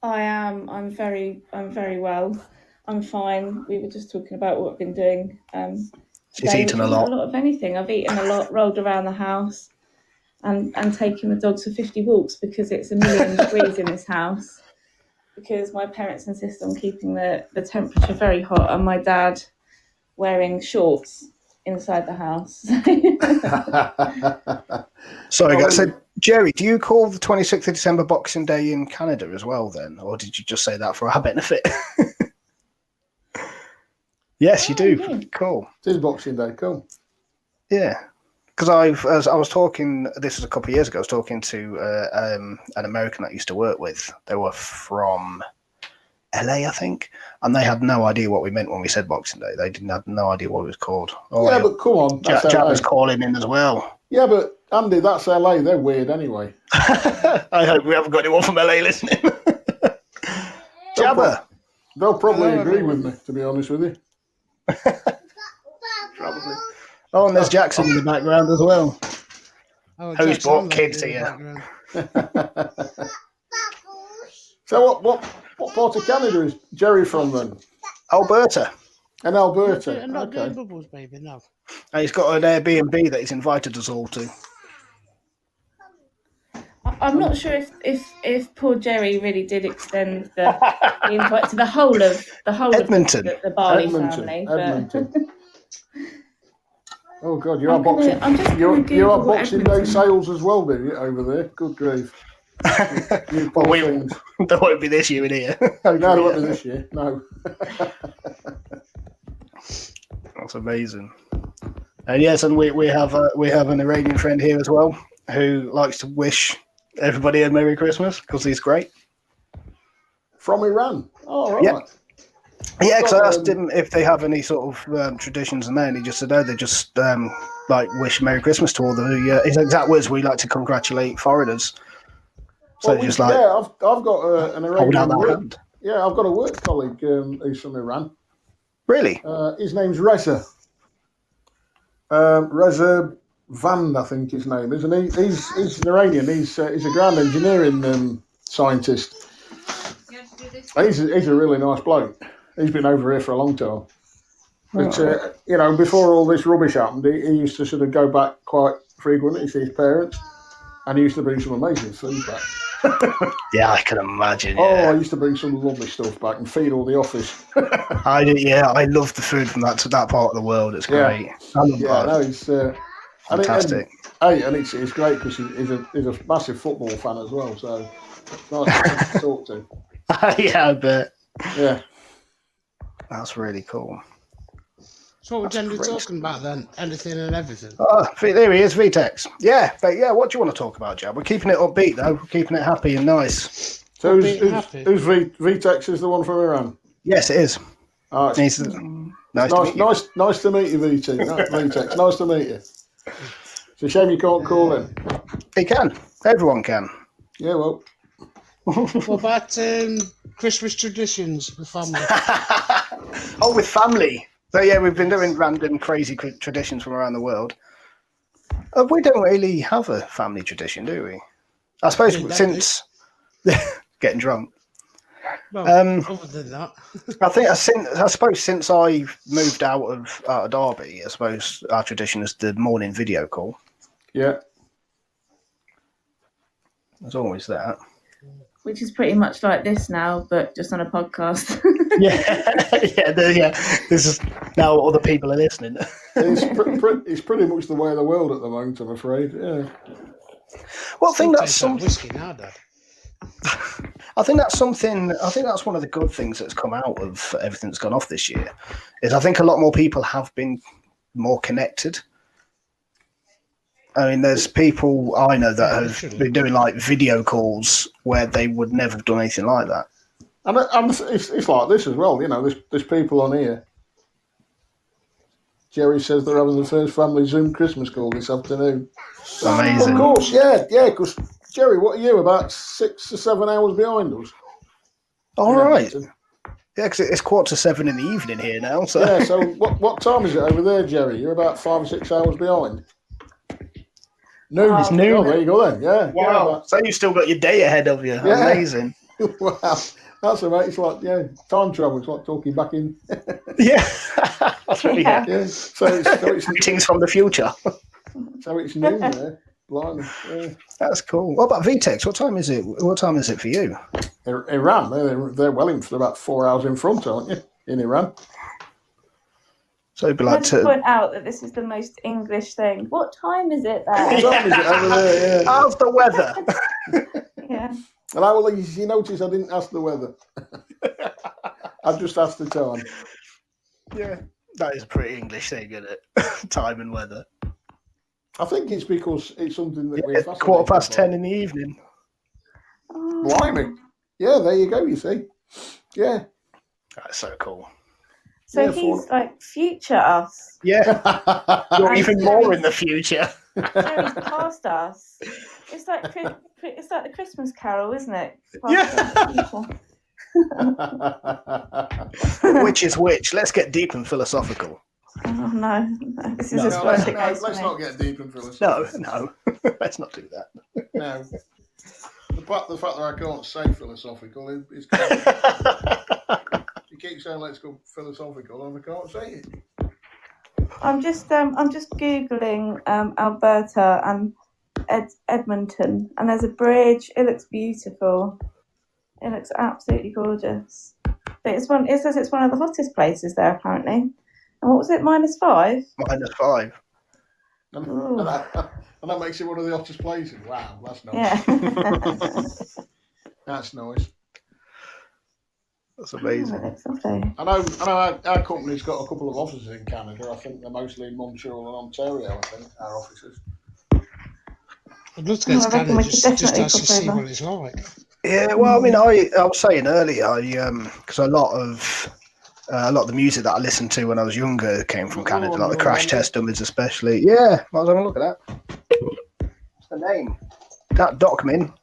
I am. I'm very well. I'm fine. We were just talking about what I've been doing. She's eaten a lot. A lot of anything. I've eaten a lot, rolled around the house, and taken the dogs for 50 walks because it's 1,000,000 degrees in this house. Because my parents insist on keeping the temperature very hot, and my dad wearing shorts inside the house. Sorry, guys. So, Jerry, do you call the 26th of December Boxing Day in Canada as well then? Or did you just say that for our benefit? Yes, you do. Yeah. Cool. It is Boxing Day, cool. Yeah. Because I was talking, this was a couple of years ago, I was talking to an American that I used to work with. They were from LA, I think, and they had no idea what we meant when we said Boxing Day. They didn't have no idea what it was called. Oh, yeah, but come on. Jab was calling in as well. Yeah, but Andy, that's LA. They're weird anyway. I hope we haven't got anyone from LA listening. Jabba. They'll probably agree with me, to be honest with you. Probably. Oh, and there's Jackson in the background as well. Oh, who's brought kids here? So what part of Canada is Jerry from then? Alberta. And Alberta. I'm not doing bubbles, baby, no. And he's got an Airbnb that he's invited us all to. I'm not sure if poor Jerry really did extend the invite to the whole of Edmonton. the Barley Edmonton. family. Edmonton. Oh God, you I'm are gonna- boxing. I'm just gonna You Google are what Boxing Day Edmonton- sales as well, do you, over there? Good grief. You Well, poor things. there won't be this year in here. No, there won't be this year. No. That's amazing. And yes, and we have an Iranian friend here as well who likes to wish everybody a Merry Christmas because he's great. From Iran. Oh, right. Yep. Yeah, because I Got, asked him if they have any sort of traditions and that, and he just said, "No, they just like wish Merry Christmas to all the." His exact words: "We like to congratulate foreigners." So well, just like yeah, I've got an hold Iranian out that work. hand. Yeah, I've got a work colleague who's from Iran. Really? His name's Reza. Reza Vand, I think his name is, and he's an Iranian. He's a ground engineering scientist. He's a really nice bloke. He's been over here for a long time. But before all this rubbish happened, he used to sort of go back quite frequently to see his parents, and he used to bring some amazing food back. Yeah, I can imagine. Oh, Yeah. I used to bring some lovely stuff back and feed all the office. I love the food from that part of the world. It's great. I love that. No, it's Fantastic. And it's great because he's a massive football fan as well, so it's nice to talk to. Yeah, I bet. Yeah. That's really cool. So what we're generally talking about then? Anything and everything. Oh, there he is, VTEX. Yeah, but what do you want to talk about, Jab? We're keeping it upbeat though. We're keeping it happy and nice. So who's VTEX is the one from Iran? Yes, it is. Oh, nice to meet you. Nice to meet you, VTEX. Nice to meet you. It's a shame you can't call in. He can. Everyone can. Yeah, well. What about Christmas traditions with family? Oh, with family. So yeah, we've been doing random crazy traditions from around the world. We don't really have a family tradition, do we? I suppose since getting drunk. Well, other than that, I suppose since I moved out of Derby, I suppose our tradition is the morning video call. Yeah, there's always that. Which is pretty much like this now, but just on a podcast. yeah. This is now other people are listening. It's pretty much the way of the world at the moment, I'm afraid. Yeah. Well, I think that's whiskey now, Dad. I think that's one of the good things that's come out of everything that's gone off this year. Is I think a lot more people have been more connected. I mean, there's people I know that have been doing like video calls where they would never have done anything like that. And it's like this as well, there's people on here. Jerry says they're having the first family Zoom Christmas call this afternoon. Amazing. Of course, yeah, because Jerry, what are you, about 6 or 7 hours behind us? All right. Yeah, because it's 6:45 in the evening here now. So yeah, so what time is it over there, Jerry? You're about 5 or 6 hours behind. Noon. It's noon. Oh, there you go then. Yeah. Wow. Yeah, so you've still got your day ahead of you. Yeah. Amazing. Wow. That's amazing. It's like time travel. It's like talking back in. Yeah. That's really good. Yeah. So it's greetings from the future. So it's noon there. Blimey. Yeah. That's cool. What about VTEX? What time is it? What time is it for you? Iran. They're well in for about 4 hours in front, aren't you? In Iran. So it'd be like to point out that this is the most English thing. What time is it there? What time is it over there? Yeah. How's the weather? Yeah. And I will. You notice I didn't ask the weather. I've just asked the time. Yeah, that is a pretty English thing, isn't it? Time and weather. I think it's because it's something that we're fascinated 10:15 in the evening. Oh. Blimey. Yeah, there you go, you see. Yeah. That's so cool. So he's like future us. Yeah. You're even more in the future. Jerry's past us. It's like the Christmas Carol, isn't it? Yeah. Which is which? Let's get deep and philosophical. Oh no. This is just what it goes let's for not me. get deep and philosophical. No. Let's not do that. No. The fact that I can't say philosophical is kind of, you keep saying let's go philosophical and I can't say it. I'm just googling Alberta, and Edmonton, and there's a bridge. It looks beautiful. It looks absolutely gorgeous. But it says it's one of the hottest places there apparently. And what was it? -5? -5. And that makes it one of the hottest places. Wow, that's nice. Yeah. That's nice. That's amazing. Oh, it looks lovely. I know our company's got a couple of offices in Canada. I think they're mostly in Montreal and Ontario, I think, our offices. I'd love to go to I reckon Canada we could just definitely to actually pop see over. what it's like. Yeah, well, I mean, I was saying earlier, because a lot of the music that I listened to when I was younger came from Canada, like the Crash Test Dummies, especially. Yeah, I was having a look at that. What's the name? That Dockmin.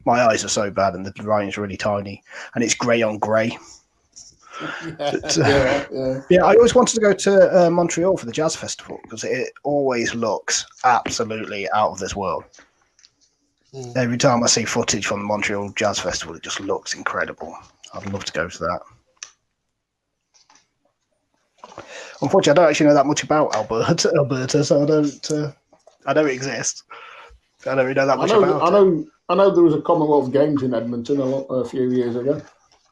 My eyes are so bad, and the writing's really tiny, and it's grey on grey. Yeah, I always wanted to go to Montreal for the jazz festival because it always looks absolutely out of this world. Every time I see footage from the Montreal Jazz Festival, it just looks incredible. I'd love to go to that. Unfortunately, I don't actually know that much about Alberta, so I don't exist. I don't really know that much about it. I know there was a Commonwealth Games in Edmonton a few years ago.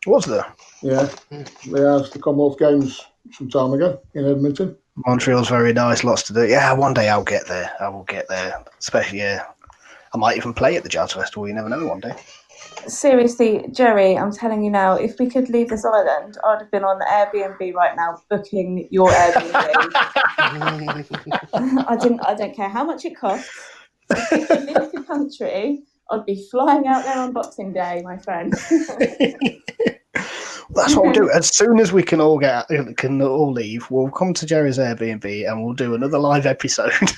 Was there? Yeah, they had the Commonwealth Games some time ago in Edmonton. Montreal's very nice, lots to do. Yeah, one day I'll get there. I will get there. Especially, yeah. I might even play at the Jazz Festival. You never know one day. Seriously, Jerry, I'm telling you now, if we could leave this island, I'd have been on Airbnb right now booking your Airbnb. I don't care how much it costs. If we could leave the country, I'd be flying out there on Boxing Day, my friend. That's what we'll do. As soon as we can all leave, we'll come to Jerry's Airbnb and we'll do another live episode.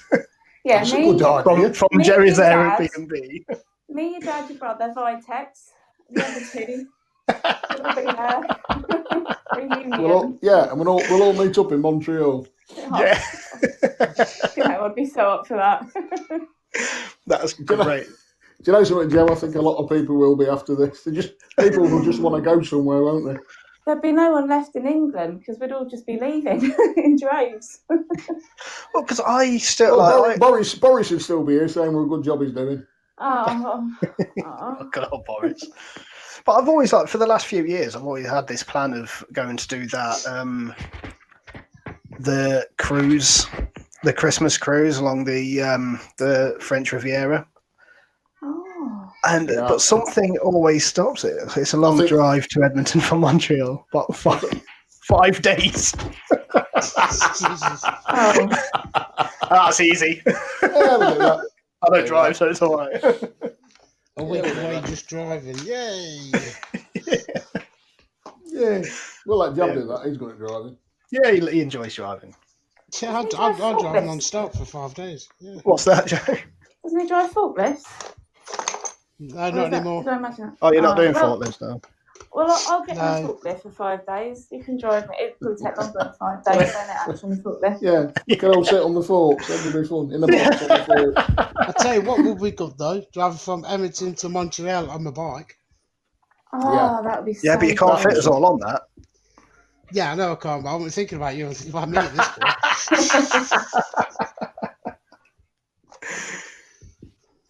Yeah, from Jerry's Airbnb. Me, your dad, your brother, Vitex, the other two. And we'll all meet up in Montreal. Yeah. I would be so up for that. That's great. Do you know something, Joe? I think a lot of people will be after this. People will just want to go somewhere, won't they? There'd be no one left in England because we'd all just be leaving in droves. Well, because I still Boris would still be here saying what a good job he's doing. Oh. God, Boris. But I've always for the last few years, I've always had this plan of going to do that. The cruise, the Christmas cruise along the French Riviera. But something always stops it. It's a long drive to Edmonton from Montreal, but 5 days. That's easy. I don't drive, so it's all right. A week away just driving. Yay! Yeah. We'll let John do that. He's good at driving. Yeah, he enjoys driving. Yeah, I'll drive non-stop for 5 days. Yeah. What's that, Joe? Doesn't he drive forklifts? No, not anymore. Did I imagine that? Oh, you're not doing forklifts now? Well, I'll get my forklift for 5 days. You can drive me. It will take longer than 5 days, don't it, actually, forklift? Yeah, you can all sit on the forks. That'd be fun. In the box on the fork. I tell you what would be good, though. Driving from Edmonton to Montreal on my bike. Oh, that would be so Yeah, but you can't fit us all on that. Yeah, I know I can't, but I wasn't thinking about you. I was thinking about me at this point.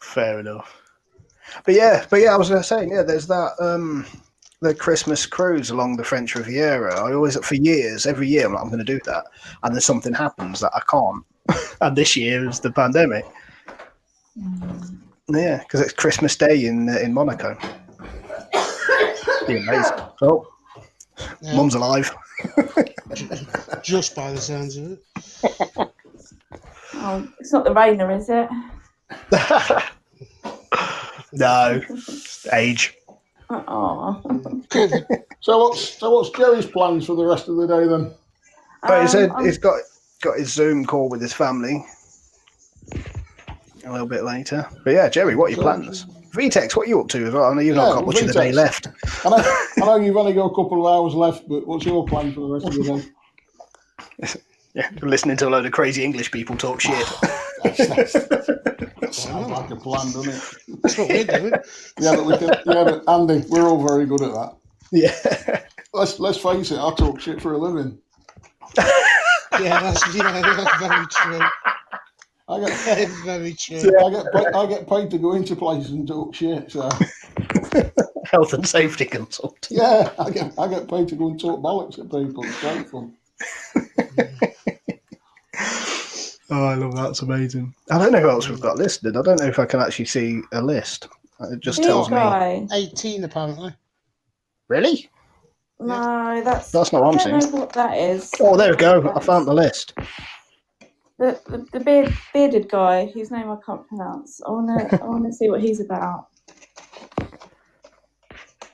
Fair enough. But yeah, I was saying, there's that the Christmas cruise along the French Riviera. I always, for years, every year, I'm going to do that, and then something happens that I can't. And this year is the pandemic. Yeah, because it's Christmas Day in Monaco. Be amazing. Oh, yeah. Mum's alive. Just by the sounds of it. Oh, it's not the Rainer, is it? No, age. So what's Jerry's plans for the rest of the day then? But he said he's got his Zoom call with his family a little bit later. But yeah, Jerry, what are your plans? VTEX, what are you up to as well? I know you've not got much of the day left. I know you've only got a couple of hours left, but what's your plan for the rest of the day? Yeah, listening to a load of crazy English people talk shit. That sounds like a plan, doesn't it? That's what we're doing. But Andy, we're all very good at that. Yeah. Let's face it, I talk shit for a living. That's very true. get Very true. I get paid to go into places and talk shit. So Health and safety consultant. yeah, I get paid to go and talk bollocks at people. It's great fun. Oh, I love that. It's amazing. I don't know who else we've got listed. I don't know if I can actually see a list. It just Big tells me. guy. 18 apparently. Really? No, that's That's not what I'm I don't saying. know what that is. Oh, there we go. I That's- found the list. The bearded guy whose name I can't pronounce. I wanna see what he's about.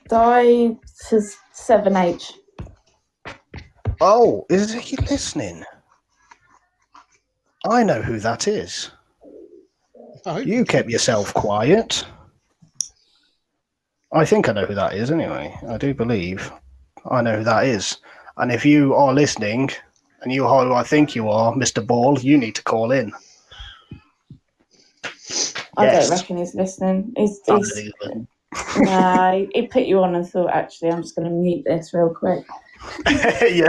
Die to 7H. Oh, is he listening? I know who that is. Oh, You kept yourself quiet. I think I know who that is anyway. I do believe I know who that is. And if you are listening and you are who I think you are, Mr. Ball, you need to call in. I Yes. don't reckon he's listening. I He's don't think he's listening. nah, he put you on and thought, actually, I'm just going to mute this real quick. Yeah,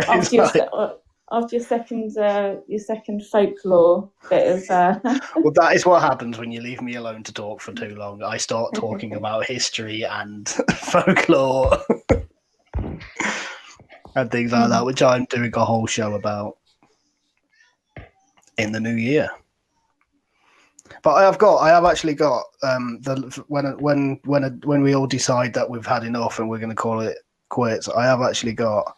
After your second folklore bit of well, that is what happens when you leave me alone to talk for too long. I start talking about history and folklore and things like that, which I'm doing a whole show about in the new year. But I have actually got when we all decide that we've had enough and we're going to call it quits. I have actually got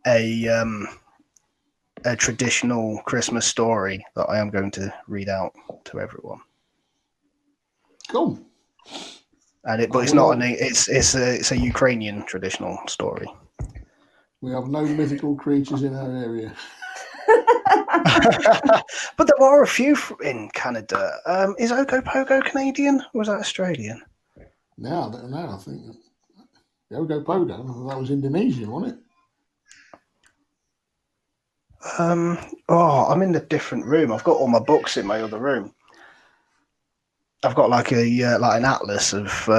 a traditional Christmas story that I am going to read out to everyone. Cool. But it's not it's a Ukrainian traditional story. We have no mythical creatures in our area. But there are a few in Canada. Is Ogopogo Canadian or was that Australian? No, I don't know. I think the Ogopogo, that was Indonesian, wasn't it? I'm in a different room. I've got all my books in my other room. I've got like an atlas of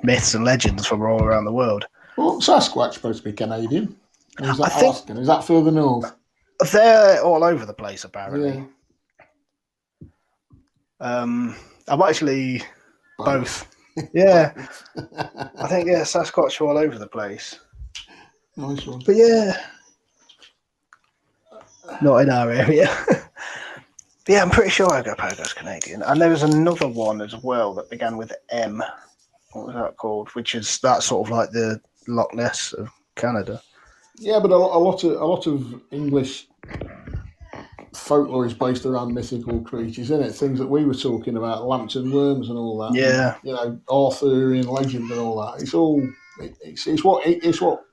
myths and legends from all around the world. Well, Sasquatch supposed to be Canadian. Or is that I think- Alaskan? Is that further north? They're all over the place, apparently. Yeah. I'm actually both. Yeah, I think Sasquatch are all over the place. Nice one. But yeah, not in our area. But yeah, I'm pretty sure Ogopogo's Canadian. And there was another one as well that began with M. What was that called? Which is that sort of like the Loch Ness of Canada. Yeah, but a lot of English folklore is based around mythical creatures, isn't it? Things that we were talking about, lantern worms and all that. Yeah. And, you know, Arthurian legend and all that. It's what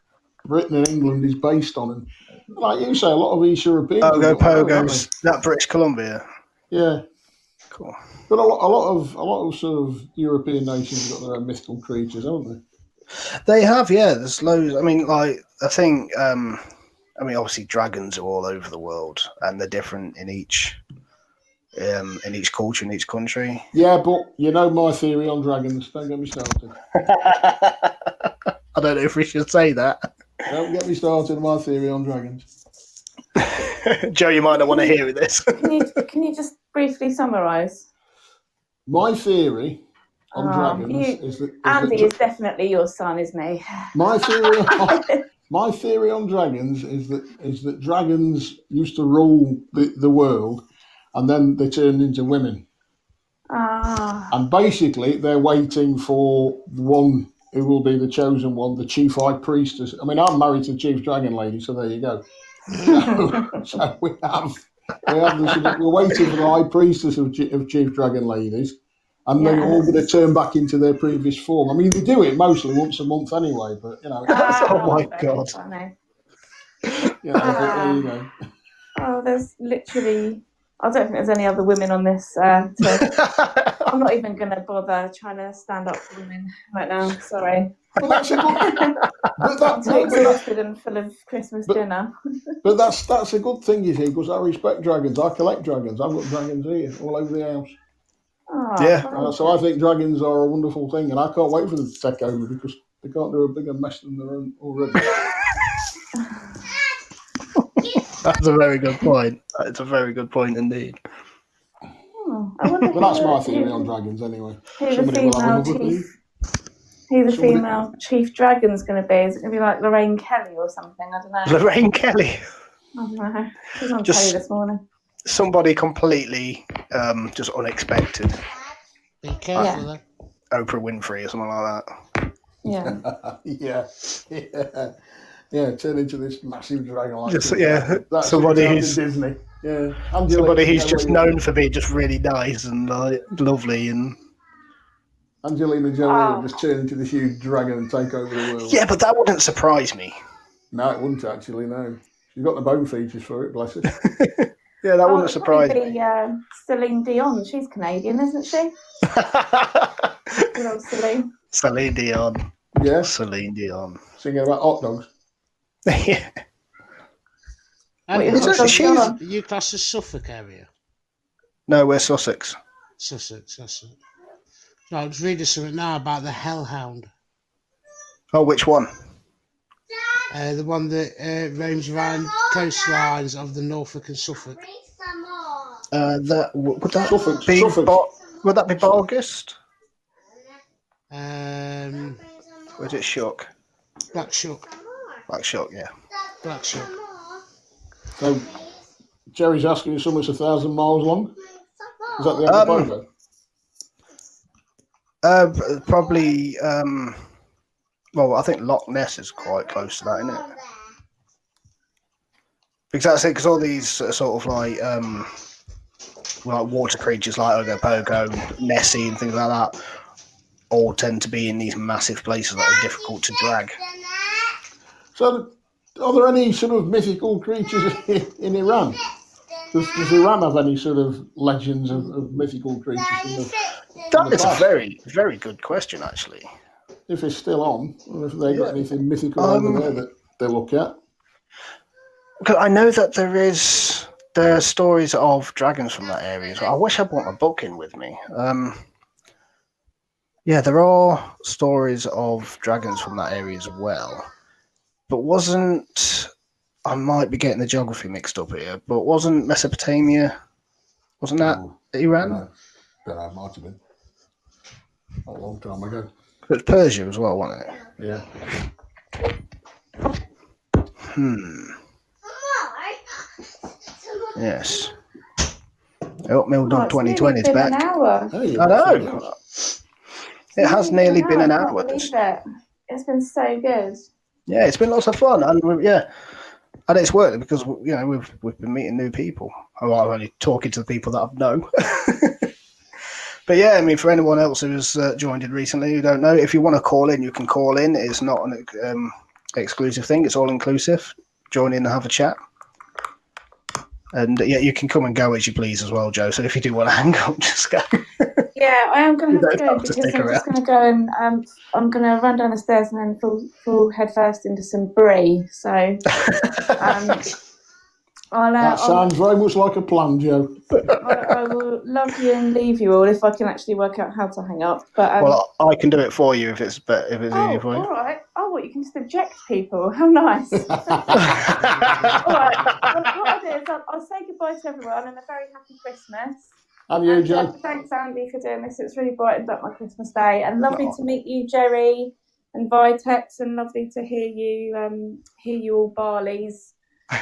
Britain and England is based on. And like you say, a lot of East Europeans. Ogopogo's that British Columbia. Yeah. Cool. But a lot of sort of European nations have got their own mythical creatures, haven't they? They have, yeah. There's loads. I mean, like I think. Obviously, dragons are all over the world, and they're different in each culture, in each country. Yeah, but you know my theory on dragons. Don't get me started. I don't know if we should say that. Don't get me started on my theory on dragons. Joe, you might not want to hear this. Can you just briefly summarise? My theory on dragons is that Andy is definitely your son, isn't he? my theory on dragons is that dragons used to rule the world, and then they turned into women. And basically, they're waiting for the one who will be the chosen one, the chief high priestess. I mean, I'm married to the chief dragon lady, so there you go. So we're waiting for the high priestess of chief dragon ladies, and they're all going to turn back into their previous form. I mean, they do it mostly once a month anyway, but you know. Oh my god! Funny. You know, but there you go. Oh, there's literally. I don't think there's any other women on this. I'm not even going to bother trying to stand up for women right now. Sorry. Well, that's a good. I'm too exhausted and full of Christmas dinner. But that's a good thing, you see, because I respect dragons. I collect dragons. I've got dragons here all over the house. Oh, Yeah. So I think dragons are a wonderful thing, and I can't wait for them to take over because they can't do a bigger mess than they're in already. That's a very good point. It's a very good point indeed. I wonder Well, that's my theory on dragons anyway. who the Somebody will have female another theory. chief, who the Somebody- female chief dragon's going to be. Is it going to be like Lorraine Kelly or something? I don't know. Lorraine Kelly. I don't know. She was on Just- telly this morning. Somebody completely just unexpected. Be careful though. Oprah Winfrey or something like that. Yeah. yeah, turn into this massive dragon like Just, yeah, somebody who's Disney. Yeah, somebody who's just known for being just really nice and lovely and. Angelina Jolie will just turn into this huge dragon and take over the world. Yeah, but that wouldn't surprise me. No, it wouldn't actually. No, she's got the bone features for it. Bless her. Yeah, that wouldn't surprise me. Celine Dion. She's Canadian, isn't she? Good old Celine. Celine Dion. Yeah, Celine Dion. singing about hot dogs. Yeah. And Wait, you class as Suffolk area? No, we're Sussex. Sussex. So I was reading something now about the hellhound. Oh, which one? The one that roams around coastlines of the Norfolk and Suffolk. Would that Suffolk. be Suffolk. would that be Bargust? Or is it Shook? Black Shuck. Black Shook, yeah. Black Shuck. So Jerry's asking if something's 1,000 miles long. Is that the Archipelago? Probably. Well, I think Loch Ness is quite close to that, isn't it? Because that's it. Because all these sort of like water creatures like Ogopogo, Nessie, and things like that, all tend to be in these massive places that are difficult to drag. So, are there any sort of mythical creatures in Iran? Does Iran have any sort of legends of mythical creatures? That is a very, very good question, actually. If it's still on, or if they got anything mythical over there that they look at? Because I know that there are stories of dragons from that area as well. I wish I brought my book in with me. Yeah, there are stories of dragons from that area as well. But I might be getting the geography mixed up here, but wasn't Mesopotamia, wasn't that Iran? No, it might have been. A long time ago. It's Persia as well, wasn't it? Yeah. Yes. Oh, Mildon It's 2020 is nearly been back. an hour. Hey, I know. It has nearly been an I hour. can't believe it. It's been so good. Yeah, it's been lots of fun, and and it's worked because we've been meeting new people. I'm only talking to the people that I know. But yeah, I mean, for anyone else who's joined in recently who don't know, if you want to call in, you can call in. It's not an exclusive thing; it's all inclusive. Join in and have a chat. And you can come and go as you please as well, Joe. So if you do want to hang up, just go. Yeah, I am going to have to don't go have to because stick I'm just around. going to go and I'm going to run down the stairs and then full head first into some brie. So That sounds very much like a plan, Joe. I will love you and leave you all if I can actually work out how to hang up. But Well, I can do it for you if it's easier for you. all right. Oh, what, you can just eject people? How nice. All right. Well, what I'll do is I'll say goodbye to everyone and a very happy Christmas. And you, Joe. Thanks, Andy, for doing this. It's really brightened up my Christmas day, and lovely to meet you, Jerry and Vitex, and lovely to hear you all Barleys.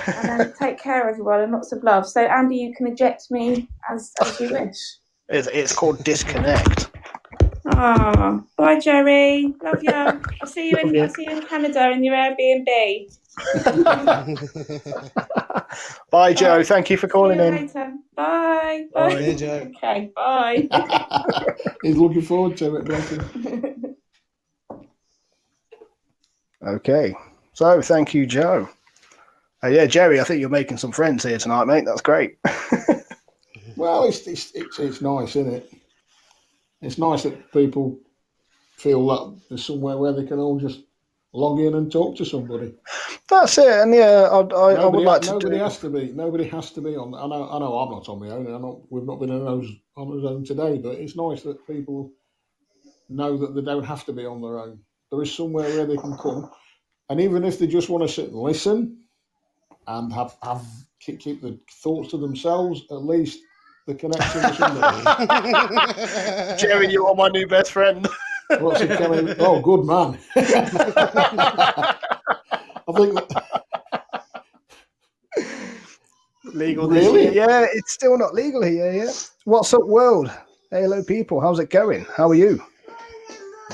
And take care, everyone, and lots of love. So, Andy, you can eject me as you wish. It's called disconnect. Ah, bye, Jerry. Love you. I'll see you in Canada in your Airbnb. Bye, Joe. Thank you for calling in. Later. Bye. Bye. Hey, Joe. Okay. Bye. He's looking forward to it, bless him. Okay. So, thank you, Joe. Yeah, Jerry, I think you're making some friends here tonight, mate. That's great. Well, it's nice, isn't it? It's nice that people feel that there's somewhere where they can all just log in and talk to somebody. That's it. And yeah, I would like to. Nobody has to be. Nobody has to be on. I know. I'm not on my own. We've not been on our own today. But it's nice that people know that they don't have to be on their own. There is somewhere where they can come, and even if they just want to sit and listen, and keep the thoughts to themselves, at least the connection or something. Jerry, you are my new best friend. What's it coming? Oh, good man. I think that, Legal Really? this year. Yeah, it's still not legal here. Yeah. What's up, world? Hey, hello, people. How's it going? How are you?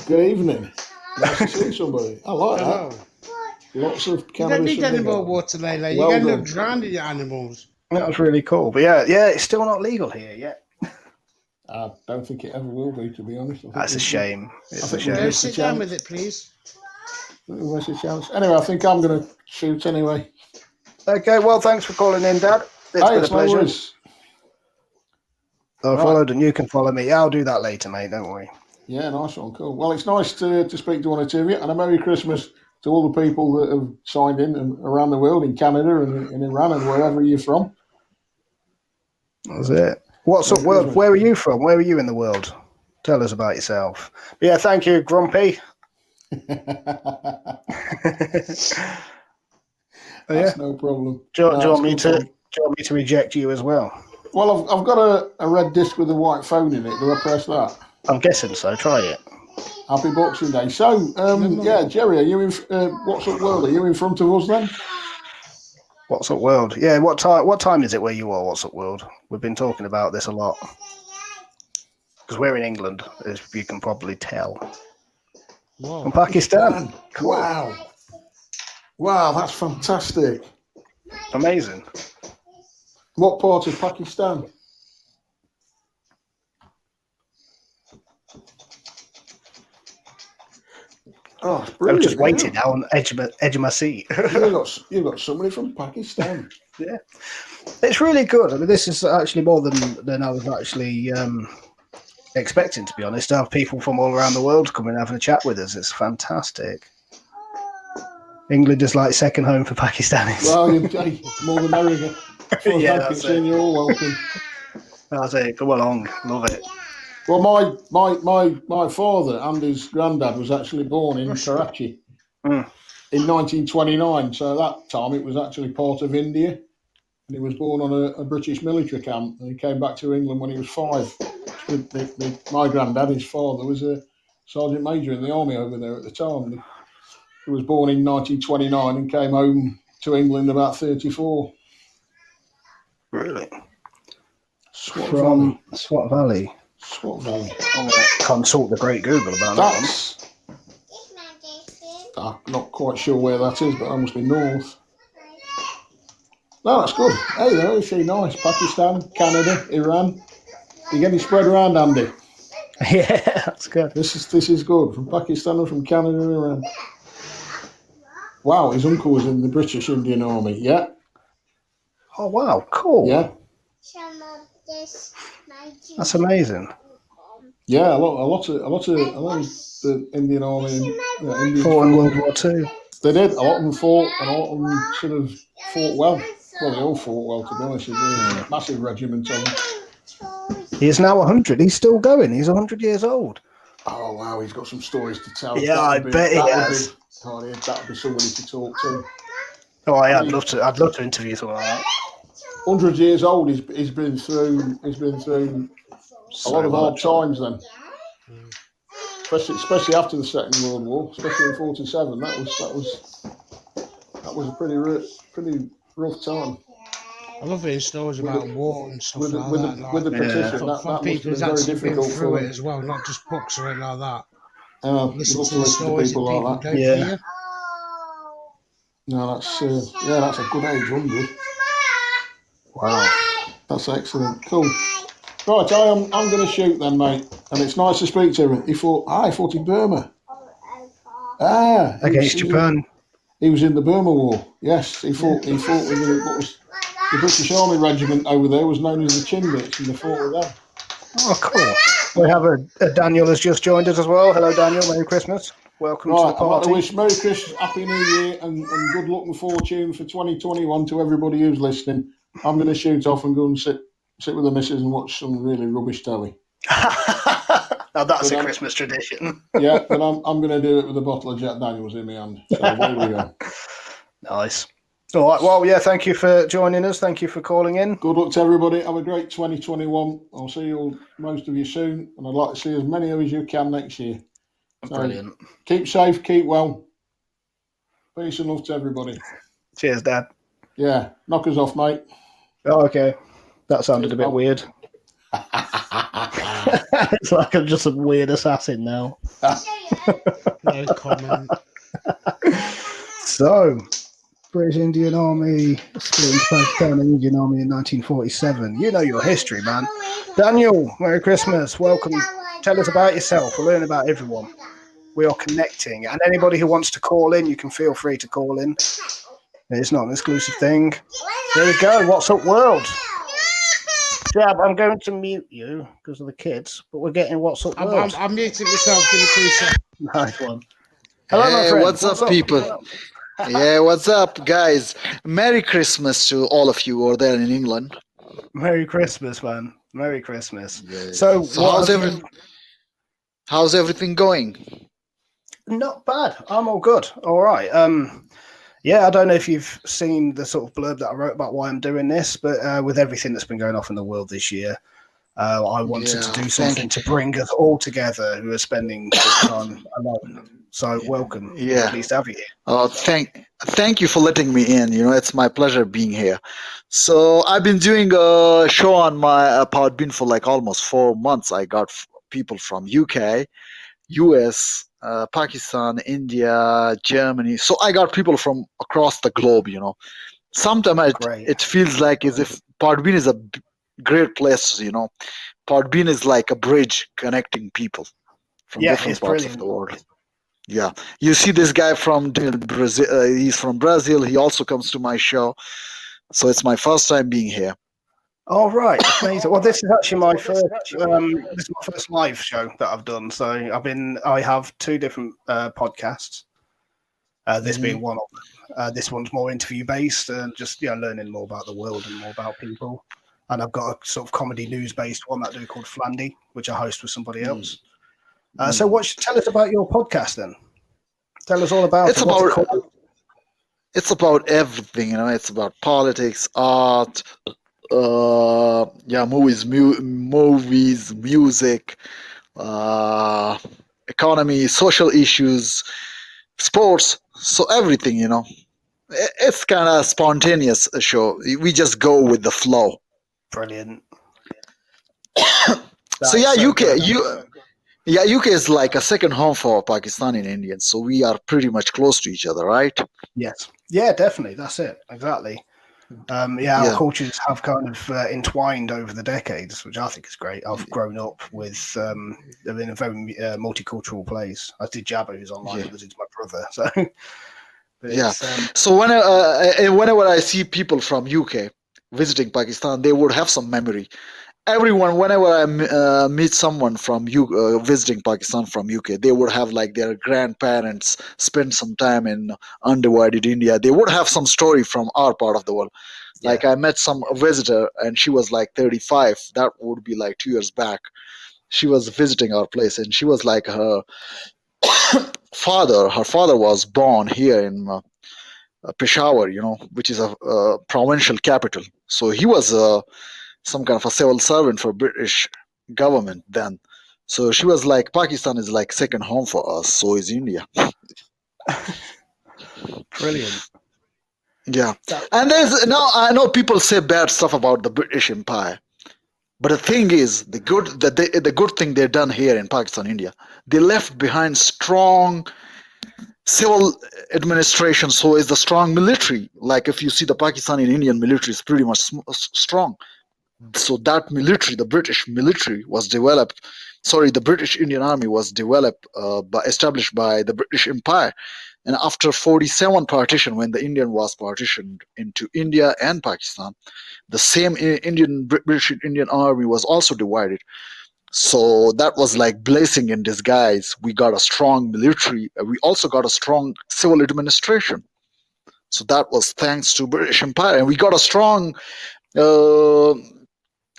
good evening. Nice to see somebody. I like Hello. that. Lots of You don't cannabis need in any the more garden. water, Layla. Well You're going to end done. up drowning your animals. That was really cool. But yeah, it's still not legal here yet. I don't think it ever will be, to be honest. I think That's a shame. It's a think shame. we've Go missed a sit down chance. with it, please. Where's the chance? Anyway, I think I'm going to shoot anyway. Okay, well, thanks for calling in, Dad. It's Hey, been a it's no pleasure. worries. I Right. followed, and you can follow me. I'll do that later, mate. Don't worry. Yeah, nice one, cool. Well, it's nice to speak to one or two of you, and a Merry Christmas to all the people that have signed in and around the world, in Canada and in Iran and wherever you're from. That's it. What's Merry up, world? Christmas. Where are you from? Where are you in the world? Tell us about yourself. But yeah, thank you, Grumpy. That's no problem. Do you That's want me good to? fun. Do you want me to reject you as well? Well, I've got a red disc with a white phone in it. Do I press that? I'm guessing so. Try it. Happy Boxing Day. So, yeah, Jerry, are you in? What's up, world? Are you in front of us then? What's up, world? Yeah. What time? What time is it where you are? What's up, world? We've been talking about this a lot because we're in England, as you can probably tell. Whoa. From Pakistan. Cool. Wow, that's fantastic. Amazing. What part of Pakistan? Oh, it's I was brilliant. just waiting now on the edge of my seat. You've got somebody from Pakistan. Yeah, it's really good. I mean, this is actually more than I was actually expecting, to be honest. To have people from all around the world come and having a chat with us. It's fantastic. England is like second home for Pakistanis. Well, hey, more the merrier. As far as Yeah, I'm that's concerned, it. you're all welcome. That's it. Come along. Love it. Well, my father and his granddad was actually born in Karachi in 1929. So at that time, it was actually part of India. And he was born on a British military camp. And he came back to England when he was 5. My granddad, his father, was a sergeant major in the army over there at the time. He was born in 1929 and came home to England about 34. Really? Swat From Valley. Swat Valley. Swat Valley. I'm going to consult the great Google about that one. I'm not quite sure where that is, but that must be north. No, that's good. Hey, there, it's really nice. Pakistan, Canada, Iran. You're getting spread around, Andy. Yeah, that's good. This is good. From Pakistan and from Canada and Iran. Wow, his uncle was in the British Indian Army. Yeah. Oh wow, cool. Yeah. That's amazing. Yeah, a lot of the Indian Army. Indians Fought in World War II. They did. A lot of them fought, and a lot of them sort of fought well. Well, they all fought well, to be honest. There's a massive regiment of them. He is now 100. He's still going. He's 100 years old. Oh wow, he's got some stories to tell. Yeah, I bet he has. That would be somebody to talk to. Oh, yeah, I'd love to interview someone like that. 100 years old. He's been through a lot of hard times then. Especially after the Second World War, especially in '47. That was a pretty rough time. I love hearing stories about war and stuff like that. With the petition, that must have been very difficult through for it as well, not just books or anything like that. Listen to the stories that people like that. don't hear. No, that's a good age, 100. Wow, that's excellent. Cool. Right, I'm going to shoot then, mate. And it's nice to speak to him. He fought in Burma. Against Japan. He was in the Burma War. Yes, he fought with the British Army regiment over there was known as the Chindits, and they fought with them. Oh, cool. We have a Daniel has just joined us as well. Hello, Daniel. Merry Christmas. Welcome to the party. I'd like to wish Merry Christmas, Happy New Year, and good luck and fortune for 2021 to everybody who's listening. I'm going to shoot off and go and sit with the missus and watch some really rubbish telly. Now that's a Christmas tradition. Yeah, but I'm going to do it with a bottle of Jack Daniels in my hand. So away we go. Nice. All right. Well, yeah. Thank you for joining us. Thank you for calling in. Good luck to everybody. Have a great 2021. I'll see you all, most of you soon, and I'd like to see as many of you as you can next year. So Brilliant. keep safe, keep well. Peace and love to everybody. Cheers, Dad. Yeah, knock us off, mate. Oh, okay. That sounded a bit weird. It's like I'm just a weird assassin now. No comment. So, British Indian Army split into Pakistan and Indian Army in 1947. You know your history, man. Daniel, Merry Christmas. Welcome. Tell us about yourself. We'll learn about everyone. We are connecting. And anybody who wants to call in, you can feel free to call in. It's not an exclusive thing. There we go. What's up, world? Jab, I'm going to mute you because of the kids, but we're getting What's Up, world. I'm muting myself. Give me 3 seconds. Nice one. Hello, my Hey, friend. what's up, people? Yeah, what's up, guys? Merry Christmas to all of you over there in England. Merry Christmas, man. Merry Christmas. Yeah. So how's everything going? Not bad. I'm all good. All right. Yeah, I don't know if you've seen the sort of blurb that I wrote about why I'm doing this, but with everything that's been going off in the world this year, I wanted to do something to bring us all together who are spending time alone. So welcome. Yeah. Pleased to have you here. Oh, thank you for letting me in. You know, it's my pleasure being here. So I've been doing a show on my Podbean for like almost 4 months. I got people from UK, US, Pakistan, India, Germany. So I got people from across the globe. You know, sometimes it feels like as if Podbean is a great place. You know, Podbean is like a bridge connecting people from different parts of the world. Yeah, you see this guy from Brazil. He's from Brazil. He also comes to my show, so it's my first time being here. All right, amazing. Well, this is actually my first. This is my first live show that I've done. So I have 2 different podcasts. This being one of them. This one's more interview based and just learning more about the world and more about people. And I've got a sort of comedy news based one that I do called Flandy, which I host with somebody else. So tell us about your podcast then. Tell us all about it. What's it called? It's about everything, you know. It's about politics, art, movies, music, economy, social issues, sports. So everything, you know. It's kind of spontaneous show. We just go with the flow. Brilliant. So yeah, UK is like a second home for Pakistani and Indians. So we are pretty much close to each other, right? Yes. Yeah, definitely. That's it. Exactly. Our cultures have kind of entwined over the decades, which I think is great. I've grown up with in a very multicultural place. I did Jabba, who's online, but it's my brother. So so whenever I see people from UK visiting Pakistan, they would have some memory. Everyone, whenever I meet someone from visiting Pakistan from UK, they would have like their grandparents spend some time in undivided India. They would have some story from our part of the world. Like I met some visitor and she was like 35. That would be like 2 years back. She was visiting our place and she was like her father was born here in Peshawar, you know, which is a provincial capital. So he was some kind of a civil servant for British government then. So she was like, Pakistan is like second home for us. So is India. Brilliant. Yeah. And I know people say bad stuff about the British Empire. But the thing is, the good thing they've done here in Pakistan, India, they left behind strong civil administration. So is the strong military. Like if you see the Pakistani and Indian military is pretty much strong. So that military, the British military, was developed. Sorry, the British Indian Army was developed, established by the British Empire. And after 47 partition, when the Indian was partitioned into India and Pakistan, the same British Indian Army was also divided. So that was like blessing in disguise. We got a strong military. We also got a strong civil administration. So that was thanks to British Empire, and we got a strong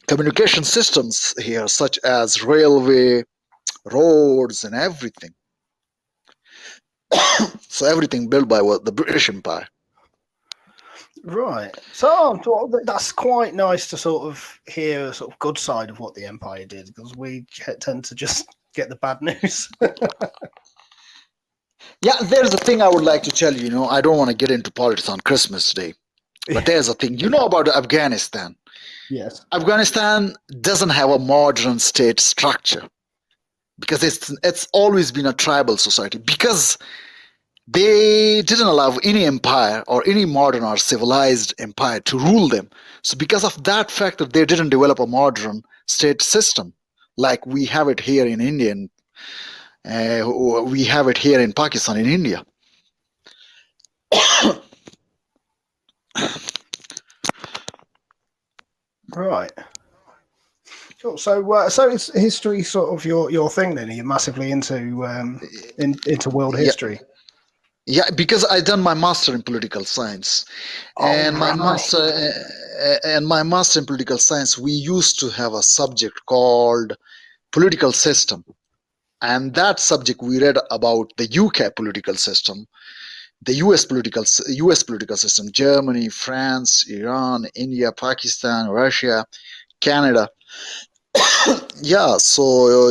communication systems here, such as railway, roads, and everything. So everything built by the British Empire. Right. That's quite nice to sort of hear a sort of good side of what the Empire did, because we tend to just get the bad news. Yeah, there's a thing I would like to tell you. You know, I don't want to get into politics on Christmas Day, but there's a thing. You know about Afghanistan. Yes. Afghanistan doesn't have a modern state structure because it's always been a tribal society, because they didn't allow any empire or any modern or civilized empire to rule them. So because of that factor, they didn't develop a modern state system like we have it here in India. We have it here in Pakistan, in India. Right. Cool. So is history sort of your thing then? Are you massively into world Yeah, history? yeah, because I done my master in political science, Oh, and right. my master in political science, we used to have a subject called political system, and that subject we read about the UK political system, the US political system, Germany, France, Iran, India, Pakistan, Russia, Canada. Yeah, so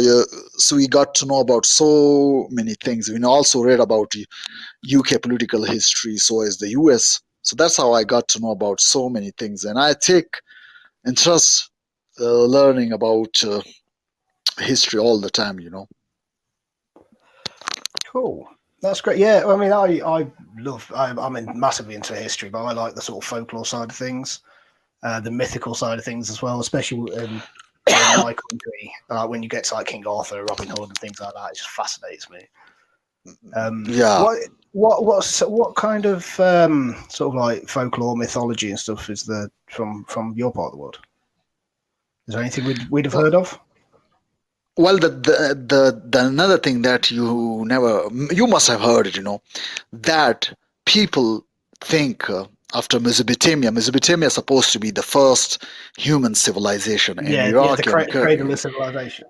we got to know about so many things. We also read about UK political history, so is the US. So that's how I got to know about so many things, and I take interest learning about history all the time. You know. Cool. That's great. Yeah, I mean, I'm massively into history, but I like the sort of folklore side of things, the mythical side of things as well, especially in my country. When you get to like King Arthur, Robin Hood, and things like that, it just fascinates me. Yeah. What kind of sort of like folklore, mythology, and stuff is there from your part of the world? Is there anything we'd have Uh, heard of? well, the another thing that you must have heard it. You know, that people think after Mesopotamia is supposed to be the first human civilization in Yeah, the Iraq and cradle of civilization.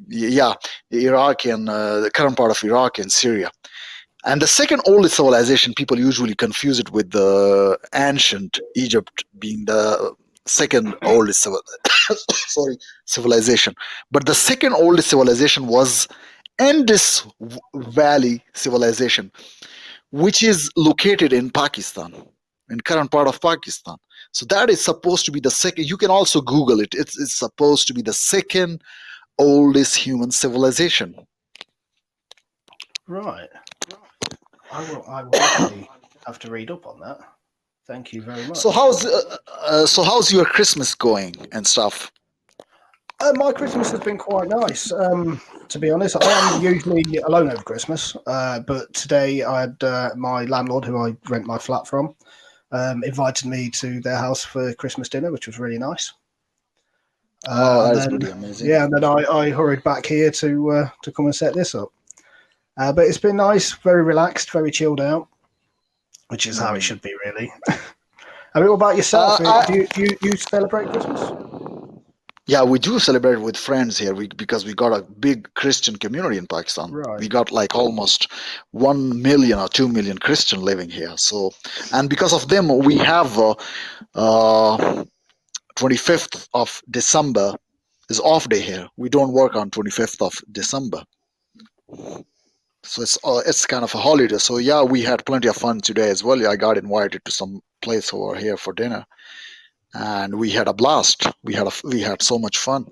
yeah, Iraq and the current part of Iraq and Syria. And the second oldest civilization, people usually confuse it with the ancient Egypt being the second oldest sorry, civilization. But the second oldest civilization was Indus Valley civilization, which is located in Pakistan, in current part of Pakistan. So that is supposed to be the second. You can also Google it. It's supposed to be the second oldest human civilization. Right. I will definitely have to read up on that. Thank you very So much. how's your Christmas going and stuff? My Christmas has been quite nice. To be honest, I am usually alone over Christmas, but today I had my landlord, who I rent my flat from, invited me to their house for Christmas dinner, which was really nice. Oh, And that is then, pretty amazing. yeah, and then I hurried back here to come and set this up. But it's been nice, very relaxed, very chilled out, which is how it Mm. should be, really. I mean, what about yourself? I, Do you celebrate Christmas? yeah, we do celebrate with friends here because we got a big Christian community in Pakistan. Right. We got like almost 1 million or 2 million Christian living here. So, and because of them, we have uh, 25th of December is off day here. We don't work on 25th of December. So it's kind of a holiday. So yeah, we had plenty of fun today as well. I got invited to some place over here for dinner, and we had a blast. We had so much fun.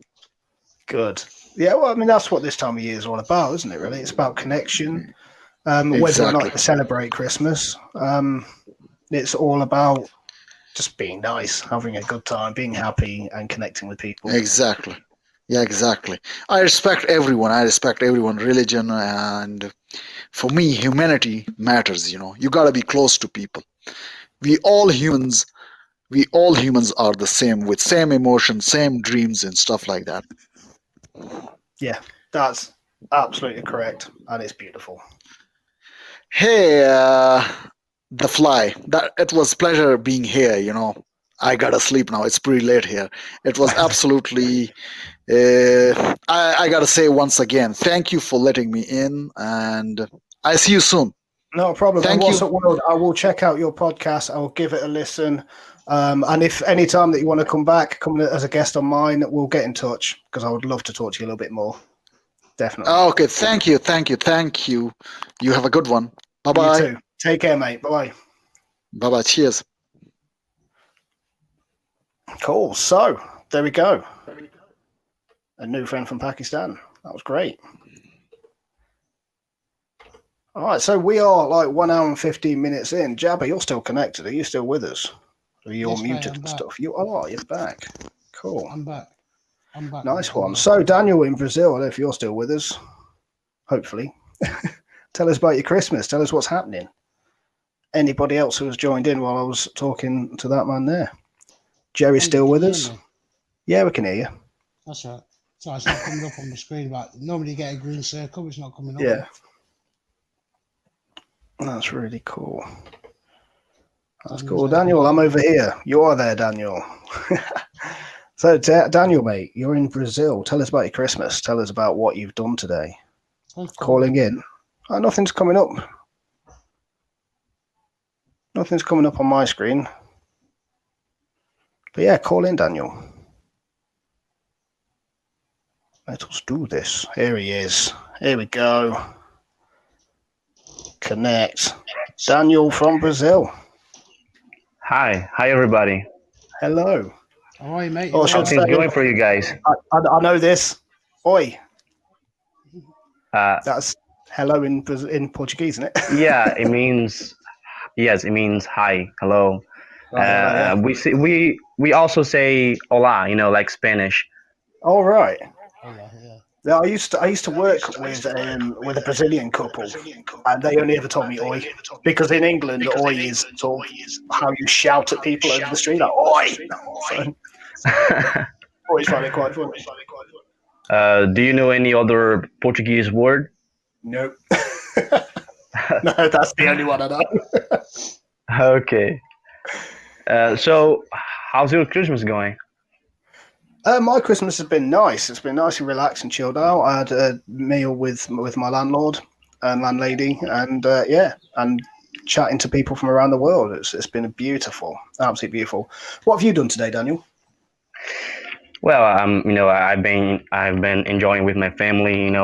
Good. Yeah, well, I mean, that's what this time of year is all about, isn't it, really? It's about connection. Whether or not Exactly, you celebrate Christmas, it's all about just being nice, having a good time, being happy, and connecting with people. exactly. Yeah, exactly. I respect everyone. I respect everyone religion, and for me, humanity matters. You know, you gotta be close to people. We all humans. We all humans are the same with same emotions, same dreams, and stuff like that. Yeah, that's absolutely correct, and it's beautiful. Hey, the fly. That it was pleasure being here. You know, I gotta sleep now. It's pretty late here. It was absolutely. I gotta say once again, thank you for letting me in, and I see you soon. No problem. And Thank What's you. Up World, I will check out your podcast. I will give it a listen. And if any time that you want to come back, come as a guest on mine, we'll get in touch because I would love to talk to you a little bit more. Definitely. Okay, thank you. You have a good one. Bye You bye. too. Take care, mate. Bye-bye. Bye bye. Cheers. Cool. So, there we go. A new friend from Pakistan. That was great. All right, so we are like 1 hour and 15 minutes in. Jabba, you're still connected. Are you still with us? Are you all Yes, mate, muted I'm and back. stuff? You are. You're back. Cool. I'm back. Nice I'm one. back. So, Daniel in Brazil, I don't know if you're still with us. Hopefully. Tell us about your Christmas. Tell us what's happening. Anybody else who has joined in while I was talking to that man there? Jerry's Andy, still can with you us? hear me? Yeah, we can hear you. That's right. So it's not coming up on the screen, but normally you get a green circle, it's not coming up. Yeah. That's really cool. That's cool. Daniel, I'm over here. You are there, Daniel. So, Daniel, mate, you're in Brazil. Tell us about your Christmas. Tell us about what you've done today. Oh, cool. Calling in. Oh, nothing's coming up. Nothing's coming up on my screen. But yeah, call in, Daniel. Let us do this. Here he is. Here we go. Connect. Daniel from Brazil. Hi everybody. Hello. How are you, mate? Oh, How things going for you guys? I know this. Oi. Uh, That's hello in Portuguese, isn't it? yeah, it means yes, it means hi, hello. Right, hello, yeah. We also say hola, like Spanish. All right. Yeah. Yeah, I used to work with a Brazilian couple, and they only ever told me "oi" because in England, "oi" is sort of how you shout at people over the street, like "oi." So always find it quite funny. Do you know any other Portuguese word? Nope. No, that's the only one I know. Okay. So how's your Christmas going? My Christmas has been nice. It's been nice and relaxed and chilled out. I had a meal with my landlord and landlady, and and chatting to people from around the world. It's been beautiful, absolutely beautiful. What have you done today, Daniel? Well, I've been enjoying with my family.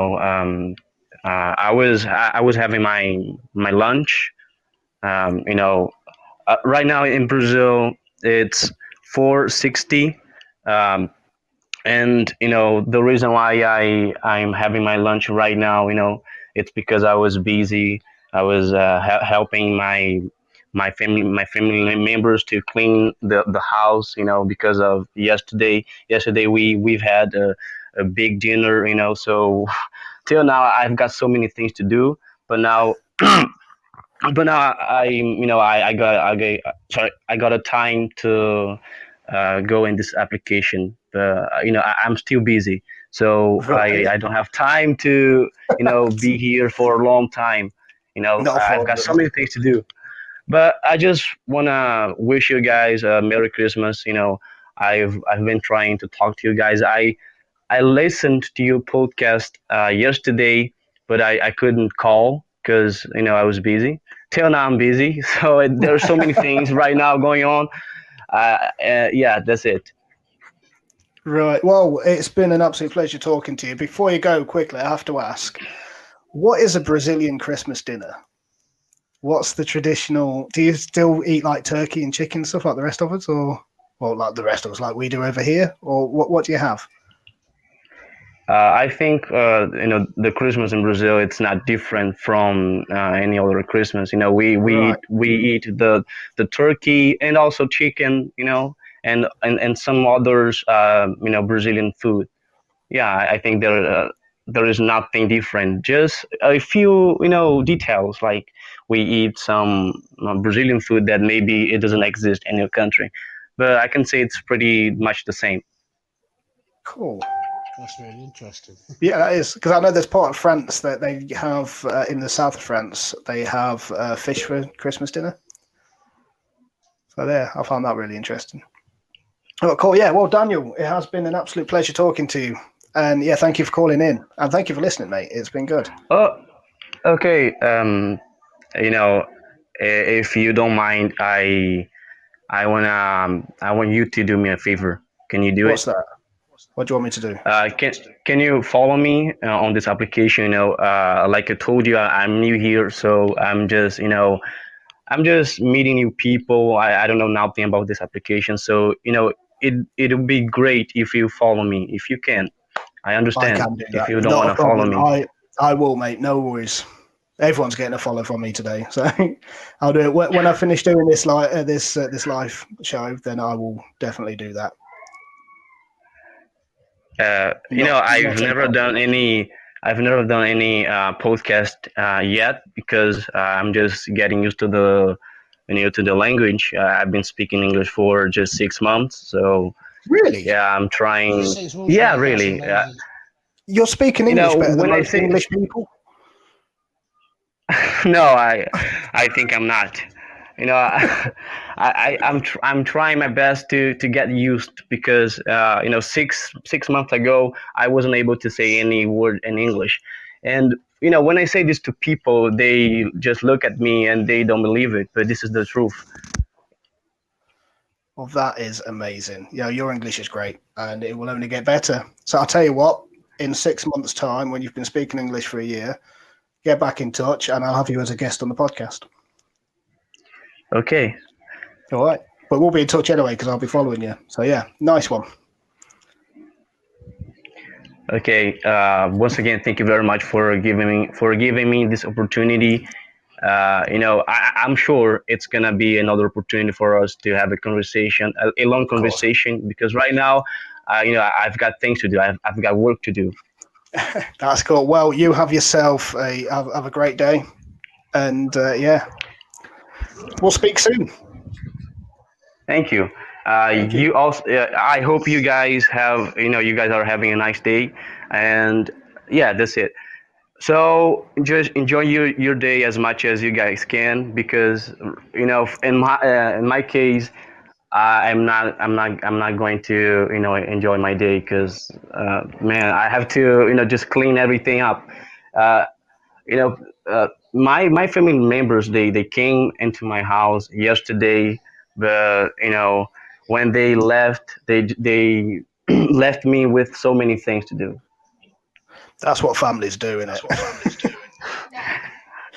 I was having my lunch. Um, you know, right now in Brazil it's 4:60, and the reason why I'm having my lunch right now, it's because I was busy. I was helping my family members to clean the house, because of yesterday we've had a big dinner, so till now I've got so many things to do, but now but now I got a time to go in this application. But I'm still busy, so Right. I don't have time to be here for a long time. Not a I've got so problem. many things to do. But I just wanna wish you guys a Merry Christmas. I've been trying to talk to you guys. I listened to your podcast yesterday, but I couldn't call because I was busy. Till now I'm busy, so there are so many things right now going on. Yeah, that's it. Right. Well, it's been an absolute pleasure talking to you. Before you go, quickly, I have to ask, what is a Brazilian Christmas dinner? What's the traditional? Do you still eat like turkey and chicken stuff like the rest of us, or like the rest of us, like we do over here, or what do you have? I think the Christmas in Brazil it's not different from any other Christmas. Right. We eat the turkey and also chicken. And some others Brazilian food. Yeah, I think there is nothing different. Just a few details like we eat some Brazilian food that maybe it doesn't exist in your country, but I can say it's pretty much the same. Cool. That's really interesting. Yeah, that is because I know there's part of France that they have in the south of France. They have fish for Christmas dinner. So there, I found that really interesting. Oh, cool. Yeah. Well, Daniel, it has been an absolute pleasure talking to you, and yeah, thank you for calling in and thank you for listening, mate. It's been good. Oh, okay. you know, if you don't mind, I want you to do me a favor. Can you do it? What's that? What do you want me to do? Can you follow me on this application? Like I told you, I'm new here, so I'm just meeting new people. I don't know nothing about this application, so it would be great if you follow me if you can. I I understand can do if that. you don't Not want a to follow problem. me. I will, mate. No worries. Everyone's getting a follow from me today, so I'll do it when I finish doing this live show. Then I will definitely do that. Not a problem. I've never done any podcast yet because I'm just getting used to the language. I've been speaking English for just 6 months, so Really, yeah, I'm trying. 6 months, Yeah, mate. That's really. amazing. you're speaking English better than When I most say English people. no, I think I'm not. I'm trying my best to get used because 6 months ago I wasn't able to say any word in English, and when I say this to people, they just look at me and they don't believe it. But this is the truth. Well, that is amazing. Yeah, your English is great, and it will only get better. So I'll tell you what. In 6 months' time, when you've been speaking English for a year, get back in touch, and I'll have you as a guest on the podcast. Okay. All right. But we'll be in touch anyway because I'll be following you. So yeah, nice one. Okay. Once again, thank you very much for giving me this opportunity. I'm sure it's gonna be another opportunity for us to have a conversation, a long Of course. conversation, because right now, I've got things to do. I've got work to do. That's cool. Well, you have yourself have a great day, and yeah, we'll speak soon. Thank you. Thank you. You also. I hope you guys you guys are having a nice day, and yeah, that's it. So just enjoy your day as much as you guys can, because in my case, I'm not going to enjoy my day because man, I have to just clean everything up. Uh, you know my family members, they came into my house yesterday, but when they left, they left me with so many things to do. That's what families do, innit?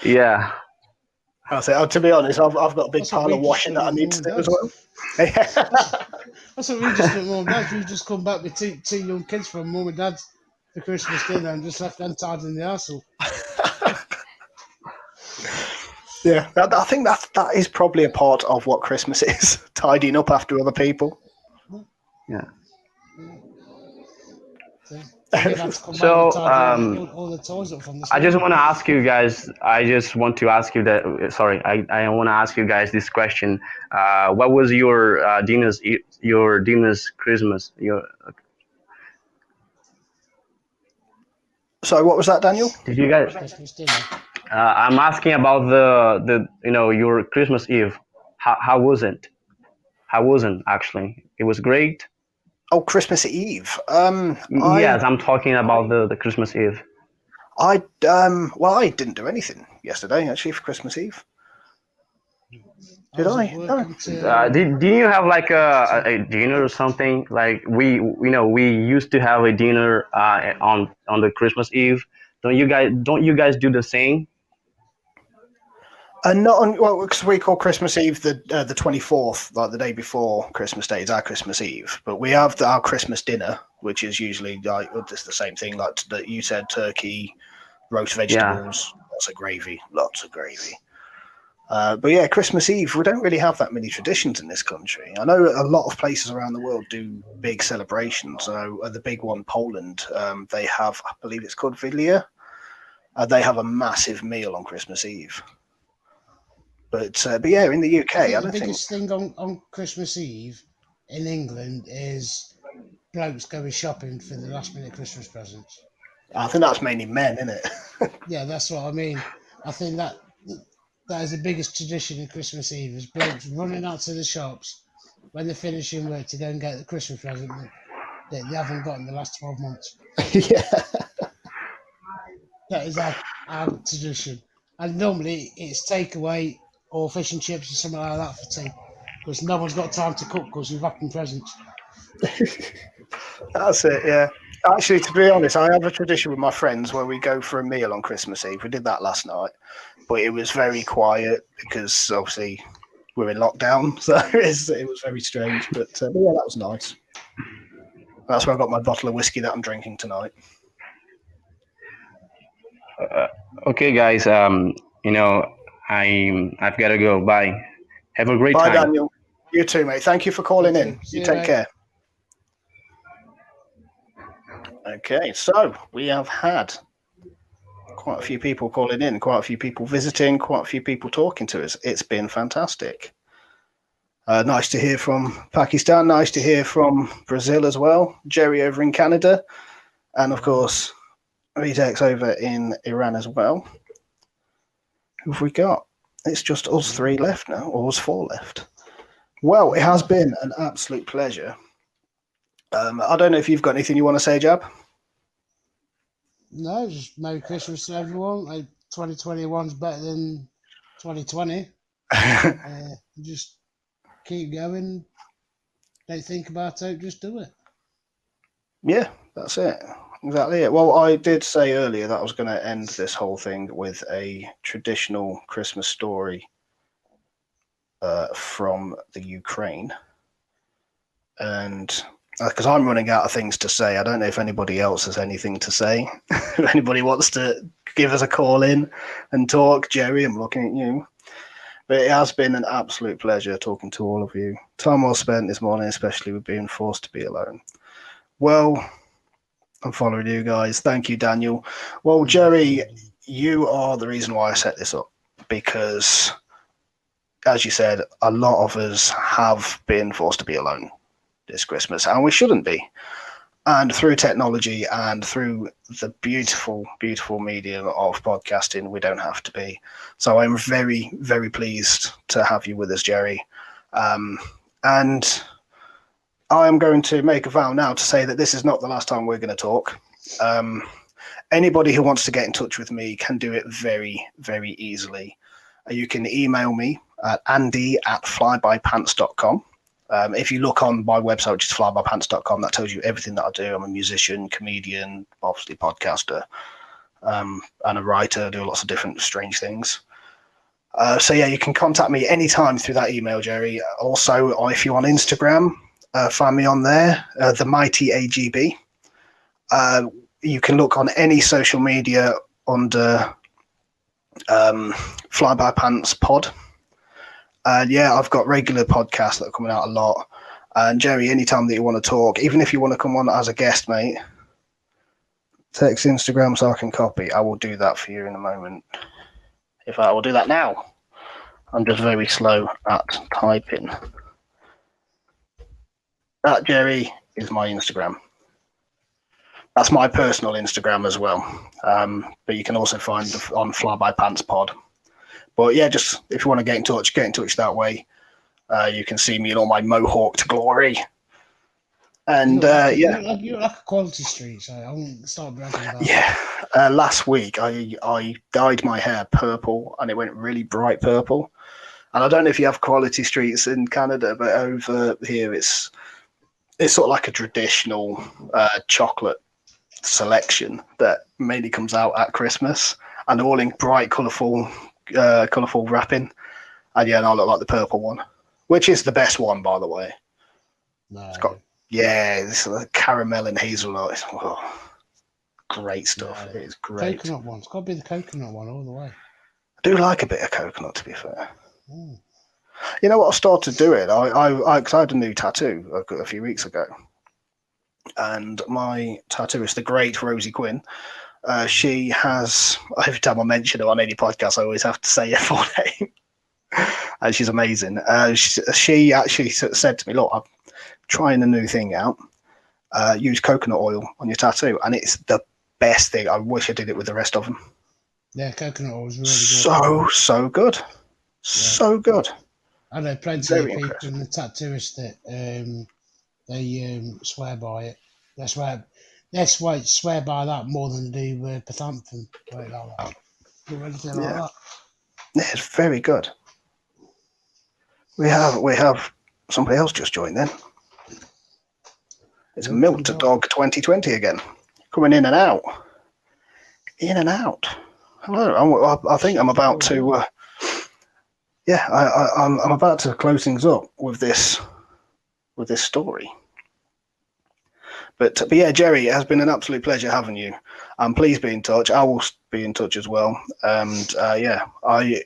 Yeah. I say, to be honest, I've got a big That's what pile we of just washing done that I with need mum to and do as dad. well. That's, that's what we just done with mum and dad. We've just come back with two young kids from mum and dad for Christmas dinner and just left them tied in the arsehole. Yeah, I think that is probably a part of what Christmas is: tidying up after other people. Yeah. Then you'll have to come back with So tidying all the toys up from this I just morning. want to ask you guys. I just want to ask you that. Sorry, I want to ask you guys this question. What was your Dina's Christmas? So, what was that, Daniel? Did you guys? Christmas dinner. I'm asking about your Christmas Eve. How was it? How wasn't actually? It was great. Oh, Christmas Eve. Yes, I'm talking about the Christmas Eve. Well, I didn't do anything yesterday actually for Christmas Eve. I Did was at I? work No. until Did you have like a dinner or something? Like we used to have a dinner on the Christmas Eve. Don't you guys do the same? Not on well, because we call Christmas Eve the 24th, like the day before Christmas Day, is our Christmas Eve. But we have our Christmas dinner, which is usually like just the same thing, like that you said: turkey, roast Yeah. vegetables, lots of gravy, lots of gravy. But yeah, Christmas Eve, we don't really have that many traditions in this country. I know a lot of places around the world do big celebrations. I know the big one, Poland, they have, I believe it's called Vilia. They have a massive meal on Christmas Eve. But yeah, in the I UK, think I the don't think. biggest thing on Christmas Eve in England is blokes going shopping for the last minute Christmas presents. I think that's mainly men, isn't it? Yeah, that's what I mean. I think that is the biggest tradition in Christmas Eve is blokes running out to the shops when they're finishing work to go and get the Christmas present that they haven't got in the last 12 months. Yeah. That is our tradition. And normally it's takeaway or fish and chips or something like that for tea, because no one's got time to cook because we're wrapping presents. That's it, yeah. Actually, to be honest, I have a tradition with my friends where we go for a meal on Christmas Eve. We did that last night, but it was very quiet because obviously we're in lockdown, so it was very strange. But yeah, that was nice. That's where I got my bottle of whiskey that I'm drinking tonight. Okay, guys. You know, I've got to go. Bye. Have a great Bye, time. Daniel. You too, mate. Thank you for You calling too. in. See You you, take mate. care. Okay, so we have had quite a few people calling in, quite a few people visiting, quite a few people talking to us. It's been fantastic. Nice to hear from Pakistan. Nice to hear from Brazil as well. Jerry over in Canada. And of course, Redex over in Iran as well. Who have we got? It's just us three left now, or us four left. Well, it has been an absolute pleasure. I don't know if you've got anything you want to say, Jab. No, just Merry Christmas to everyone. 2021's better than 2020. Just keep going. Don't think about it. Just do it. Yeah, that's it. Exactly it. Well, I did say earlier that I was going to end this whole thing with a traditional Christmas story from the Ukraine. And because I'm running out of things to say, I don't know if anybody else has anything to say. If anybody wants to give us a call in and talk, Jerry, I'm looking at you. But it has been an absolute pleasure talking to all of you. Time well spent this morning, especially with being forced to be alone. Well, I'm following you guys. Thank you, Daniel. Well, Jerry, you are the reason why I set this up, because, as you said, a lot of us have been forced to be alone this Christmas, and we shouldn't be. And through technology and through the beautiful, beautiful medium of podcasting, we don't have to be. So I'm very, very pleased to have you with us, Jerry. And I am going to make a vow now to say that this is not the last time we're going to talk. Anybody who wants to get in touch with me can do it very, very easily. You can email me at andy@flybypants.com. If you look on my website, which is flybypants.com, that tells you everything that I do. I'm a musician, comedian, obviously podcaster, and a writer. I do lots of different strange things. So yeah, you can contact me anytime through that email, Jerry. Also, if you're on Instagram, find me on there, the Mighty AGB. You can look on any social media under Fly By Pants Pod. And yeah, I've got regular podcasts that are coming out a lot. And Jerry, anytime that you want to talk, even if you want to come on as a guest, mate, text Instagram so I can copy. I will do that for you in a moment. In fact, I will do that now. I'm just very slow at typing. That, Jerry, is my Instagram. That's my personal Instagram as well. But you can also find on Fly By Pants Pod. But yeah, just if you want to get in touch that way. You can see me in all my mohawked glory. And you look like a quality street, so I won't start bragging about it. Yeah, last week I dyed my hair purple, and it went really bright purple. And I don't know if you have quality streets in Canada, but over here it's sort of like a traditional chocolate selection that mainly comes out at Christmas, and they're all in bright, colourful wrapping. And yeah, and I look like the purple one, which is the best one, by the way. No. It's got it's caramel and hazelnut. It's, great stuff. No. It's great. Coconut one. It's got to be the coconut one all the way. I do like a bit of coconut, to be fair. Mm. You know what I started doing? Cause I had a new tattoo a few weeks ago, and my tattooist, the great Rosie Quinn, she has. Every time I mention her on any podcast, I always have to say her full name, and she's amazing. She actually said to me, "Look, I'm trying a new thing out. Use coconut oil on your tattoo, and it's the best thing. I wish I did it with the rest of them. Yeah, coconut oil is really good. So good, so good. I know plenty of people in the tattooist that they swear by it. They swear by that more than they do Pathampton. Right, that way. Do anything Yeah. like that. Yeah, it's very good. We have somebody else just joined then. It's Welcome Milk to back. Dog 2020 again. Coming in and out. In and out. Hello. I think I'm about to I'm about to close things up with this story. But yeah, Jerry, it has been an absolute pleasure having you. Please be in touch. I will be in touch as well. And I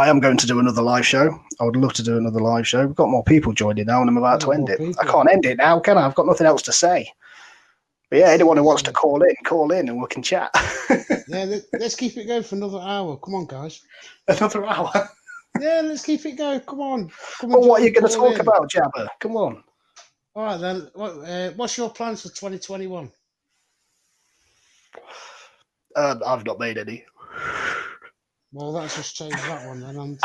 am going to do another live show. I would love to do another live show. We've got more people joining now, and I'm about to end it. I can't end it now, can I? I've got nothing else to say. But yeah, anyone who wants to call in, and we can chat. Yeah, let's keep it going for another hour. Come on, guys. Another hour. Yeah, let's keep it going. Come on. Come Well, and what are you join, going to call talk in. about, Jabba? Come on. All right, then. What's your plans for 2021? I've not made any. Well, that's just changed that one then, hasn't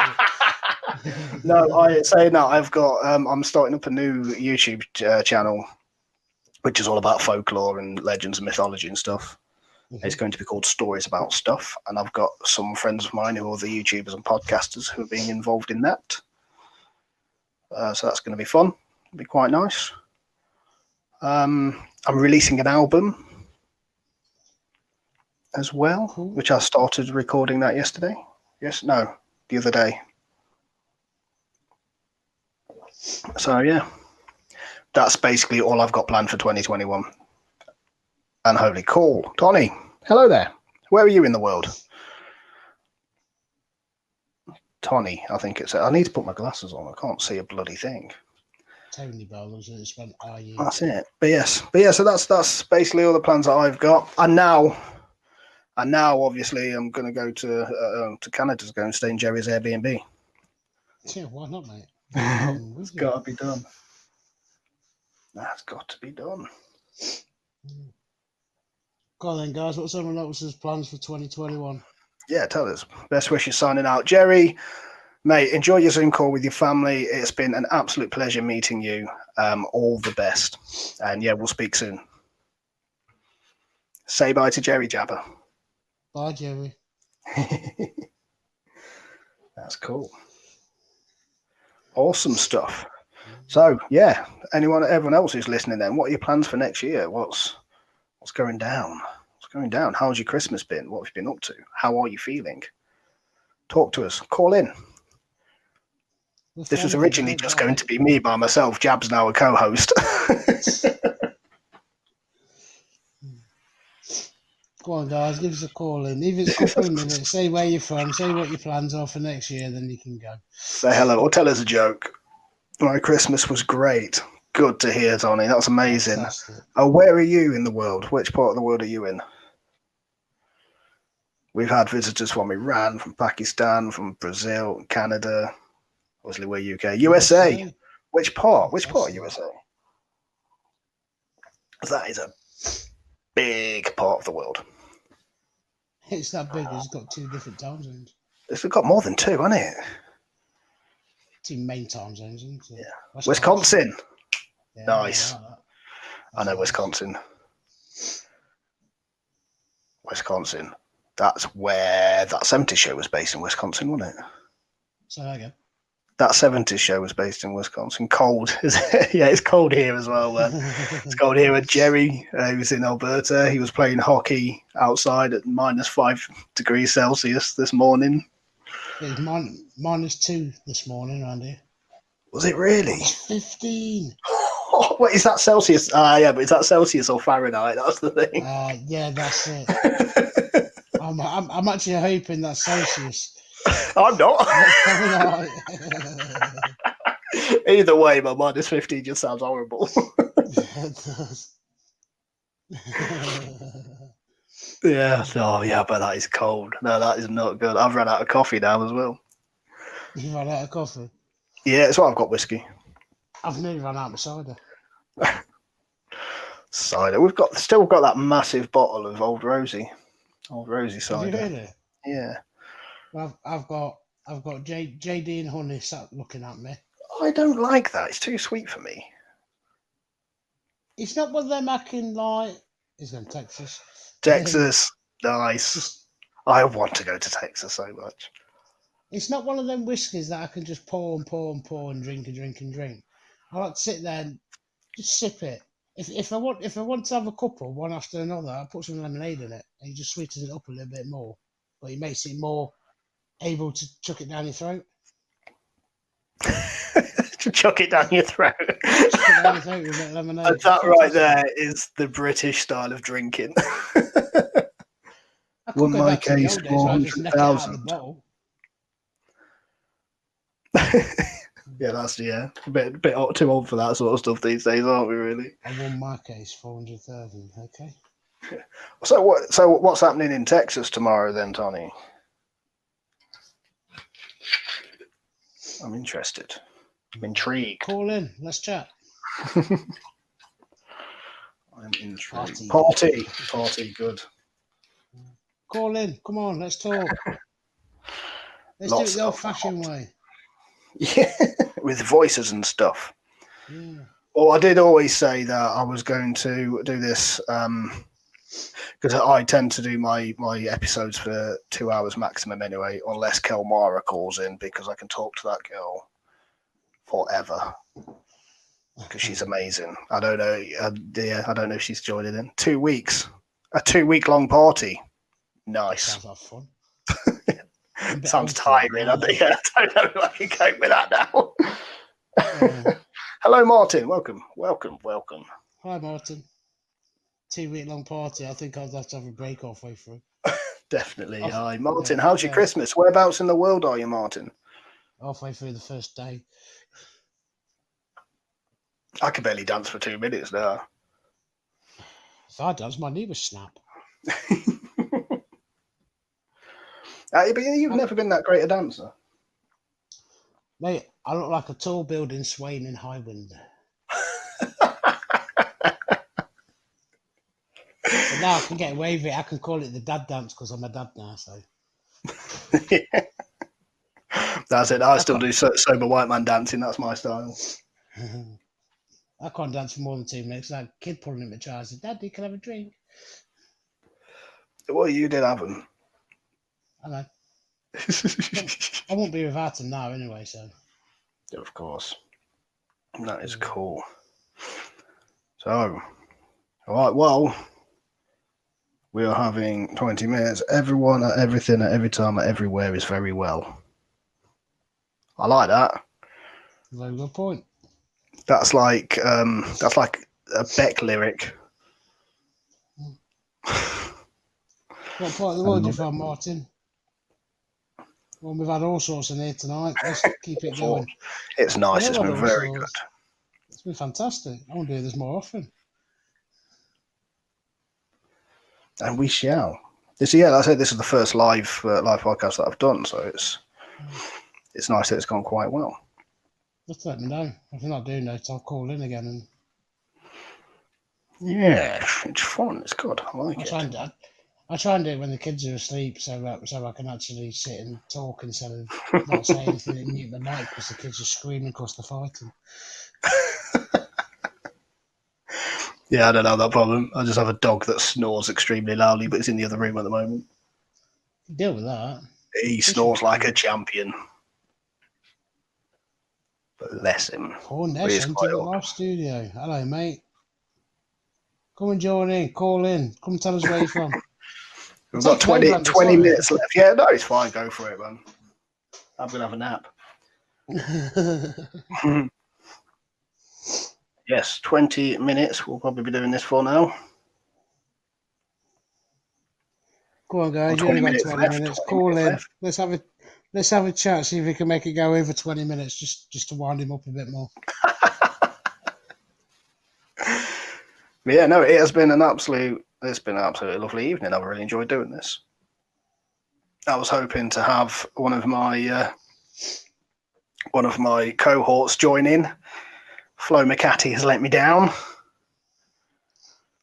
it? No, I say no. I've got. I'm starting up a new YouTube channel, which is all about folklore and legends and mythology and stuff. It's going to be called Stories About Stuff, and I've got some friends of mine who are the YouTubers and podcasters who are being involved in that. So that's going to be fun. It'll be quite nice. I'm releasing an album as well, Cool. which I started recording that yesterday. The other day. So yeah, that's basically all I've got planned for 2021. And holy call, Tony, hello there. Where are you in the world? Tony, I think it's. I need to put my glasses on. I can't see a bloody thing. Tony Bowles has spent IE. That's it. But yeah. So that's basically all the plans that I've got. And now, obviously, I'm going to go to Canada to go and stay in Jerry's Airbnb. Yeah, why not, mate? It's got to be done. That's got to be done. Go on then, guys. What's someone else's plans for 2021? Yeah, tell us. Best wishes signing out. Jerry, mate, enjoy your Zoom call with your family. It's been an absolute pleasure meeting you. All the best. And yeah, we'll speak soon. Say bye to Jerry, Jabba. Bye, Jerry. That's cool. Awesome stuff. So yeah, everyone else who's listening then, what are your plans for next year? What's going down? What's going down? How's your Christmas been? What have you been up to? How are you feeling? Talk to us. Call in. This was originally just going to be me by myself. Jab's now a co-host. Go on, guys. Give us a call in. Even if it's a couple of minutes. Say where you're from. Say what your plans are for next year. Then you can go. Say hello or tell us a joke. My Christmas was great. Good to hear, Tony. That's amazing. Fantastic. Where are you in the world? Which part of the world are you in? We've had visitors from Iran, from Pakistan, from Brazil, Canada. Obviously, we're UK. USA. Which part? Which part of USA? That is a big part of the world. It's that big. It's got 2 different time zones. It's got more than 2, hasn't it? 2 main time zones, isn't it? Yeah. Wisconsin. Yeah, Nice. I know nice. Wisconsin. Wisconsin. That's where that 70s show was based in Wisconsin, wasn't it? Say that again. That 70s show was based in Wisconsin. Cold. Yeah, it's cold here as well, man. It's cold here. And Jerry, he was in Alberta. He was playing hockey outside at -5 degrees Celsius this morning. It was -2 this morning around here. Was it really? It's 15. What is that Celsius? Yeah, but is that Celsius or Fahrenheit? That's the thing. Yeah, that's it. I'm actually hoping that's Celsius. I'm not. Fahrenheit. Either way, my -15 just sounds horrible. It does. Yeah. Oh, yeah, but that is cold. No, that is not good. I've run out of coffee now as well. You ran out of coffee? Yeah, it's why I've got whiskey. I've nearly run out of cider. Cider. We've still got that massive bottle of Old Rosie cider. Have you heard it? Yeah. Well, I've got JD and Honey sat looking at me. I don't like that. It's too sweet for me. It's not what they're making like. He's from Texas. Texas. Nice. I want to go to Texas so much. It's not one of them whiskies that I can just pour and pour and pour and drink and drink and drink. I like to sit there and just sip it. If I want to have a couple, one after another, I put some lemonade in it and you just sweeten it up a little bit more. But it makes it more able to chuck it down your throat. To chuck it down your throat. Chuck it down your throat with a bit of lemonade. And It's that right fantastic. there is the British style of drinking. I could One go back to the case, old days where I just neck it out of the 400,000. bottle. Yeah, that's a bit too old for that sort of stuff these days, aren't we? Really. I won my case, 400,000. Okay. So what's happening in Texas tomorrow then, Tony? I'm interested. I'm intrigued. Call in. Let's chat. I'm intrigued. Party, good. Call in. Come on, let's talk. Let's do it the old-fashioned way. Yeah, with voices and stuff. Yeah. Well, I did always say that I was going to do this because I tend to do my episodes for 2 hours maximum anyway, unless Kelmara calls in, because I can talk to that girl forever because she's amazing. I don't know. I don't know if she's joining in. 2 weeks, a 2-week long party. Nice. Sounds like fun. Sounds tiring. I don't know if I can cope with that now. Hello, Martin. Welcome. Hi, Martin. 2-week long party. I think I'd have to have a break halfway through. Definitely. Hi, Martin. How's your Christmas? Whereabouts in the world are you, Martin? Halfway through the first day. I can barely dance for 2 minutes now. If I dance, my knee would snap. But you've never been that great a dancer. Mate, I look like a tall building swaying in high wind. But now I can get away with it. I can call it the dad dance because I'm a dad now. So That's it. I still do sober white man dancing. That's my style. I can't dance for more than 2 minutes. Like a kid pulling in my child, said, "Daddy, can I have a drink?" Well, you did have them. I know. I won't be without them now anyway. So of course, that is cool. So, all right. Well, we are having 20 minutes. Everyone at everything at every time at everywhere is very well. I like that. very good point. That's like a Beck lyric. What part of the world are you from, Martin? Well, we've had all sorts in here tonight. Let's keep it going. It's nice. Yeah, It's been very good. It's been fantastic. I want to do this more often. And we shall. Like I said, this is the first live podcast that I've done, so it's nice that it's gone quite well. Just let me know. If you're not doing that, I'll call in again. And yeah, it's fun. It's good. I like it. I try and do it when the kids are asleep, so I can actually sit and talk instead of not saying anything and mute the mic because the kids are screaming because they're fighting. Yeah, I don't have that problem. I just have a dog that snores extremely loudly, but it's in the other room at the moment. Deal with that. He snores like a champion. Bless him. Poor Ness entered the live studio. Hello, mate. Come and join in. Call in. Come and tell us where you're from. We've got 20 minutes left. Yeah, no, it's fine. Go for it, man. I'm going to have a nap. Yes, 20 minutes. We'll probably be doing this for now. Go on, guys. You only got 20 minutes. Call in. Let's have a chat. See if we can make it go over 20 minutes, just to wind him up a bit more. Yeah, no, it's been an absolutely lovely evening. I've really enjoyed doing this. I was hoping to have one of my cohorts join in. Flo McCarthy has let me down.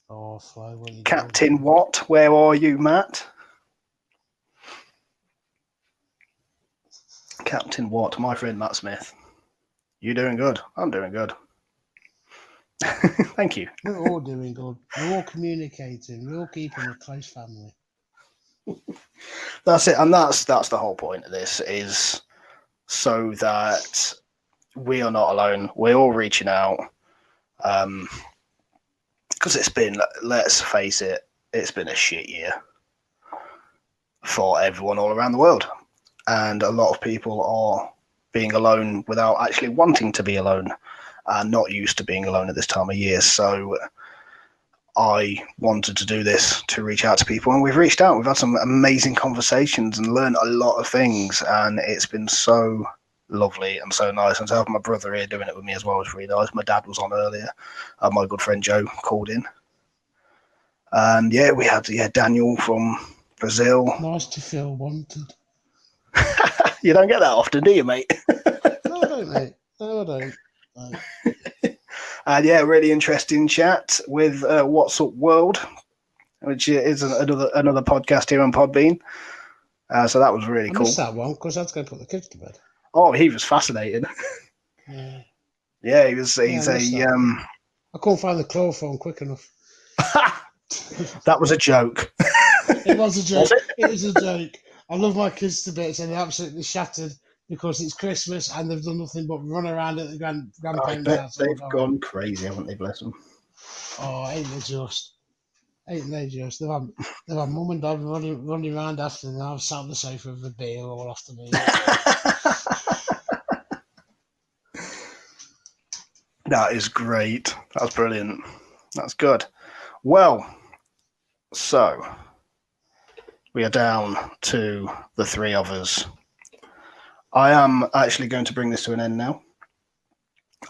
Oh, Flo, what are you Captain doing? Watt, where are you, Matt? Captain Watt, my friend Matt Smith. You doing good? I'm doing good. Thank you. We're all doing good. We're all communicating. We're all keeping a close family. That's it, and that's the whole point of this, is so that we are not alone. We're all reaching out, because it's been, let's face it, it's been a shit year for everyone all around the world, and a lot of people are being alone without actually wanting to be alone, and not used to being alone at this time of year. So I wanted to do this to reach out to people, and we've reached out. We've had some amazing conversations and learned a lot of things, and it's been so lovely and so nice. And to have my brother here doing it with me as well was really nice. My dad was on earlier, and my good friend Joe called in, and yeah, we had Daniel from Brazil. Nice to feel wanted. You don't get that often, do you, mate? No, I don't, mate. No, I don't. No. And yeah, really interesting chat with What's Up World, which is another podcast here on Podbean. So that was really I cool. missed that one because I had to go put the kids to bed. Oh, he was fascinating. Yeah. Yeah, he's I missed that. I couldn't find the chloroform quick enough. That was a joke. It was a joke. Was it? It was a joke. I love my kids to bits, and they're absolutely shattered because it's Christmas and they've done nothing but run around at the I grandparents' bet house all they've the time. gone crazy, haven't they? Bless them. Oh, ain't they just? Ain't they just? They've had mum and dad running around after them. I've sat on the sofa with a beer all afternoon. That is great. That's brilliant. That's good. Well, so we are down to the three of us. I am actually going to bring this to an end now.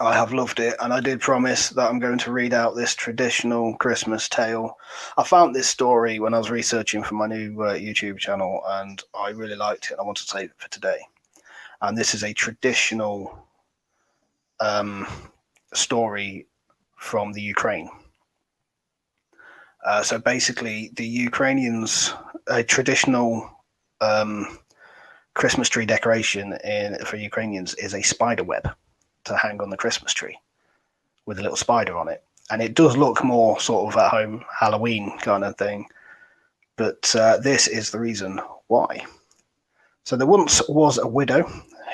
I have loved it, and I did promise that I'm going to read out this traditional Christmas tale. I found this story when I was researching for my new YouTube channel, and I really liked it, and I want to save it for today. And this is a traditional story from the Ukraine. So basically, the Ukrainians, a traditional Christmas tree decoration for Ukrainians is a spider web to hang on the Christmas tree with a little spider on it. And it does look more sort of at home Halloween kind of thing. But this is the reason why. So there once was a widow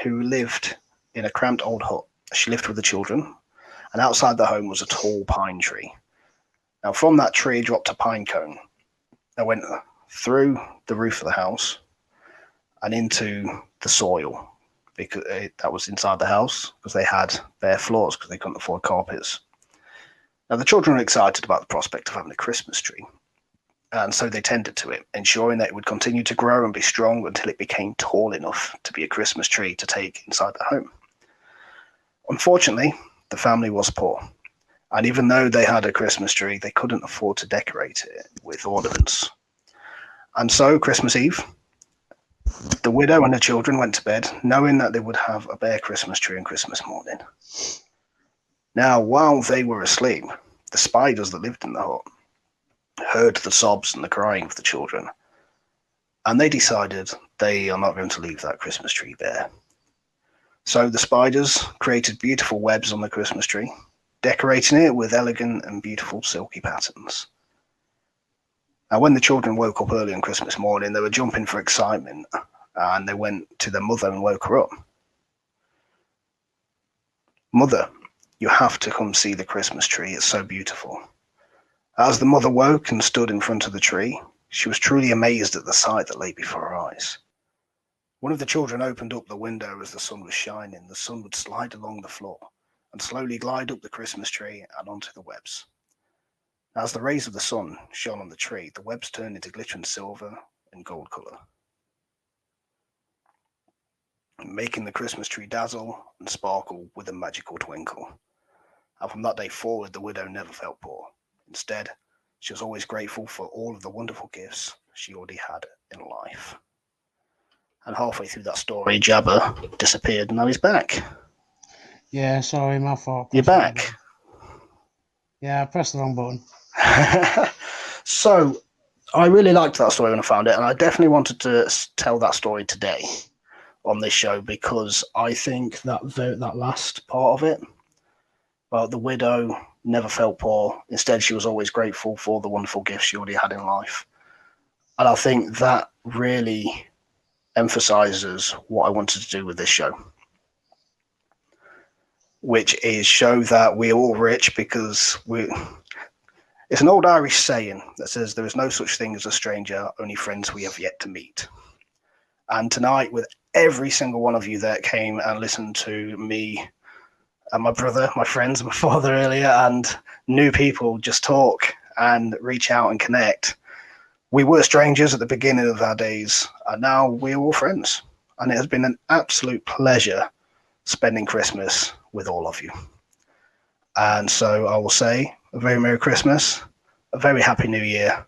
who lived in a cramped old hut. She lived with the children, and outside the home was a tall pine tree. Now from that tree dropped a pine cone that went through the roof of the house and into the soil, because that was inside the house, because they had bare floors because they couldn't afford carpets. Now the children were excited about the prospect of having a Christmas tree, and so they tended to it, ensuring that it would continue to grow and be strong until it became tall enough to be a Christmas tree to take inside the home. Unfortunately, the family was poor, and even though they had a Christmas tree, they couldn't afford to decorate it with ornaments. And so Christmas Eve, the widow and her children went to bed, knowing that they would have a bare Christmas tree on Christmas morning. Now, while they were asleep, the spiders that lived in the hut heard the sobs and the crying of the children, and they decided they are not going to leave that Christmas tree bare. So the spiders created beautiful webs on the Christmas tree, decorating it with elegant and beautiful silky patterns. Now, when the children woke up early on Christmas morning, they were jumping for excitement, and they went to their mother and woke her up. "Mother, you have to come see the Christmas tree. It's so beautiful." As the mother woke and stood in front of the tree, she was truly amazed at the sight that lay before her eyes. One of the children opened up the window as the sun was shining. The sun would slide along the floor and slowly glide up the Christmas tree and onto the webs. As the rays of the sun shone on the tree, the webs turned into glittering silver and gold color, making the Christmas tree dazzle and sparkle with a magical twinkle. And from that day forward, the widow never felt poor. Instead, she was always grateful for all of the wonderful gifts she already had in life. And halfway through that story, Jabba disappeared, and now he's back. Yeah, sorry, my fault. You're back. Yeah, I pressed the wrong button. So, I really liked that story when I found it, and I definitely wanted to tell that story today on this show, because I think that last part of it, well, the widow never felt poor. Instead, she was always grateful for the wonderful gifts she already had in life. And I think that really emphasizes what I wanted to do with this show, which is show that we're all rich because it's an old Irish saying that says there is no such thing as a stranger, only friends we have yet to meet. And tonight, with every single one of you that came and listened to me and my brother, my friends, my father earlier, and new people just talk and reach out and connect. We were strangers at the beginning of our days, and now we're all friends. And it has been an absolute pleasure spending Christmas with all of you. And so I will say a very Merry Christmas, a very Happy New Year.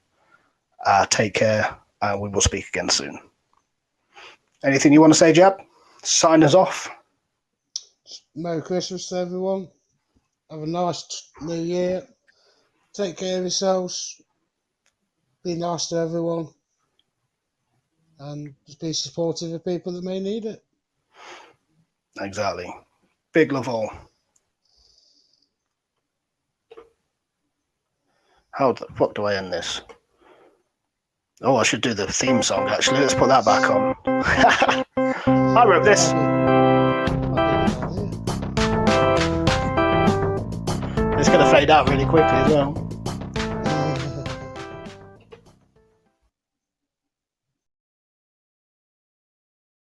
Take care, and we will speak again soon. Anything you want to say, Jab? Sign us off. Merry Christmas to everyone. Have a nice New Year. Take care of yourselves. Be nice to everyone. And just be supportive of people that may need it. Exactly. Big love all. How the fuck do I end this? Oh, I should do the theme song, actually. Let's put that back on. I wrote this. It's going to fade out really quickly as well.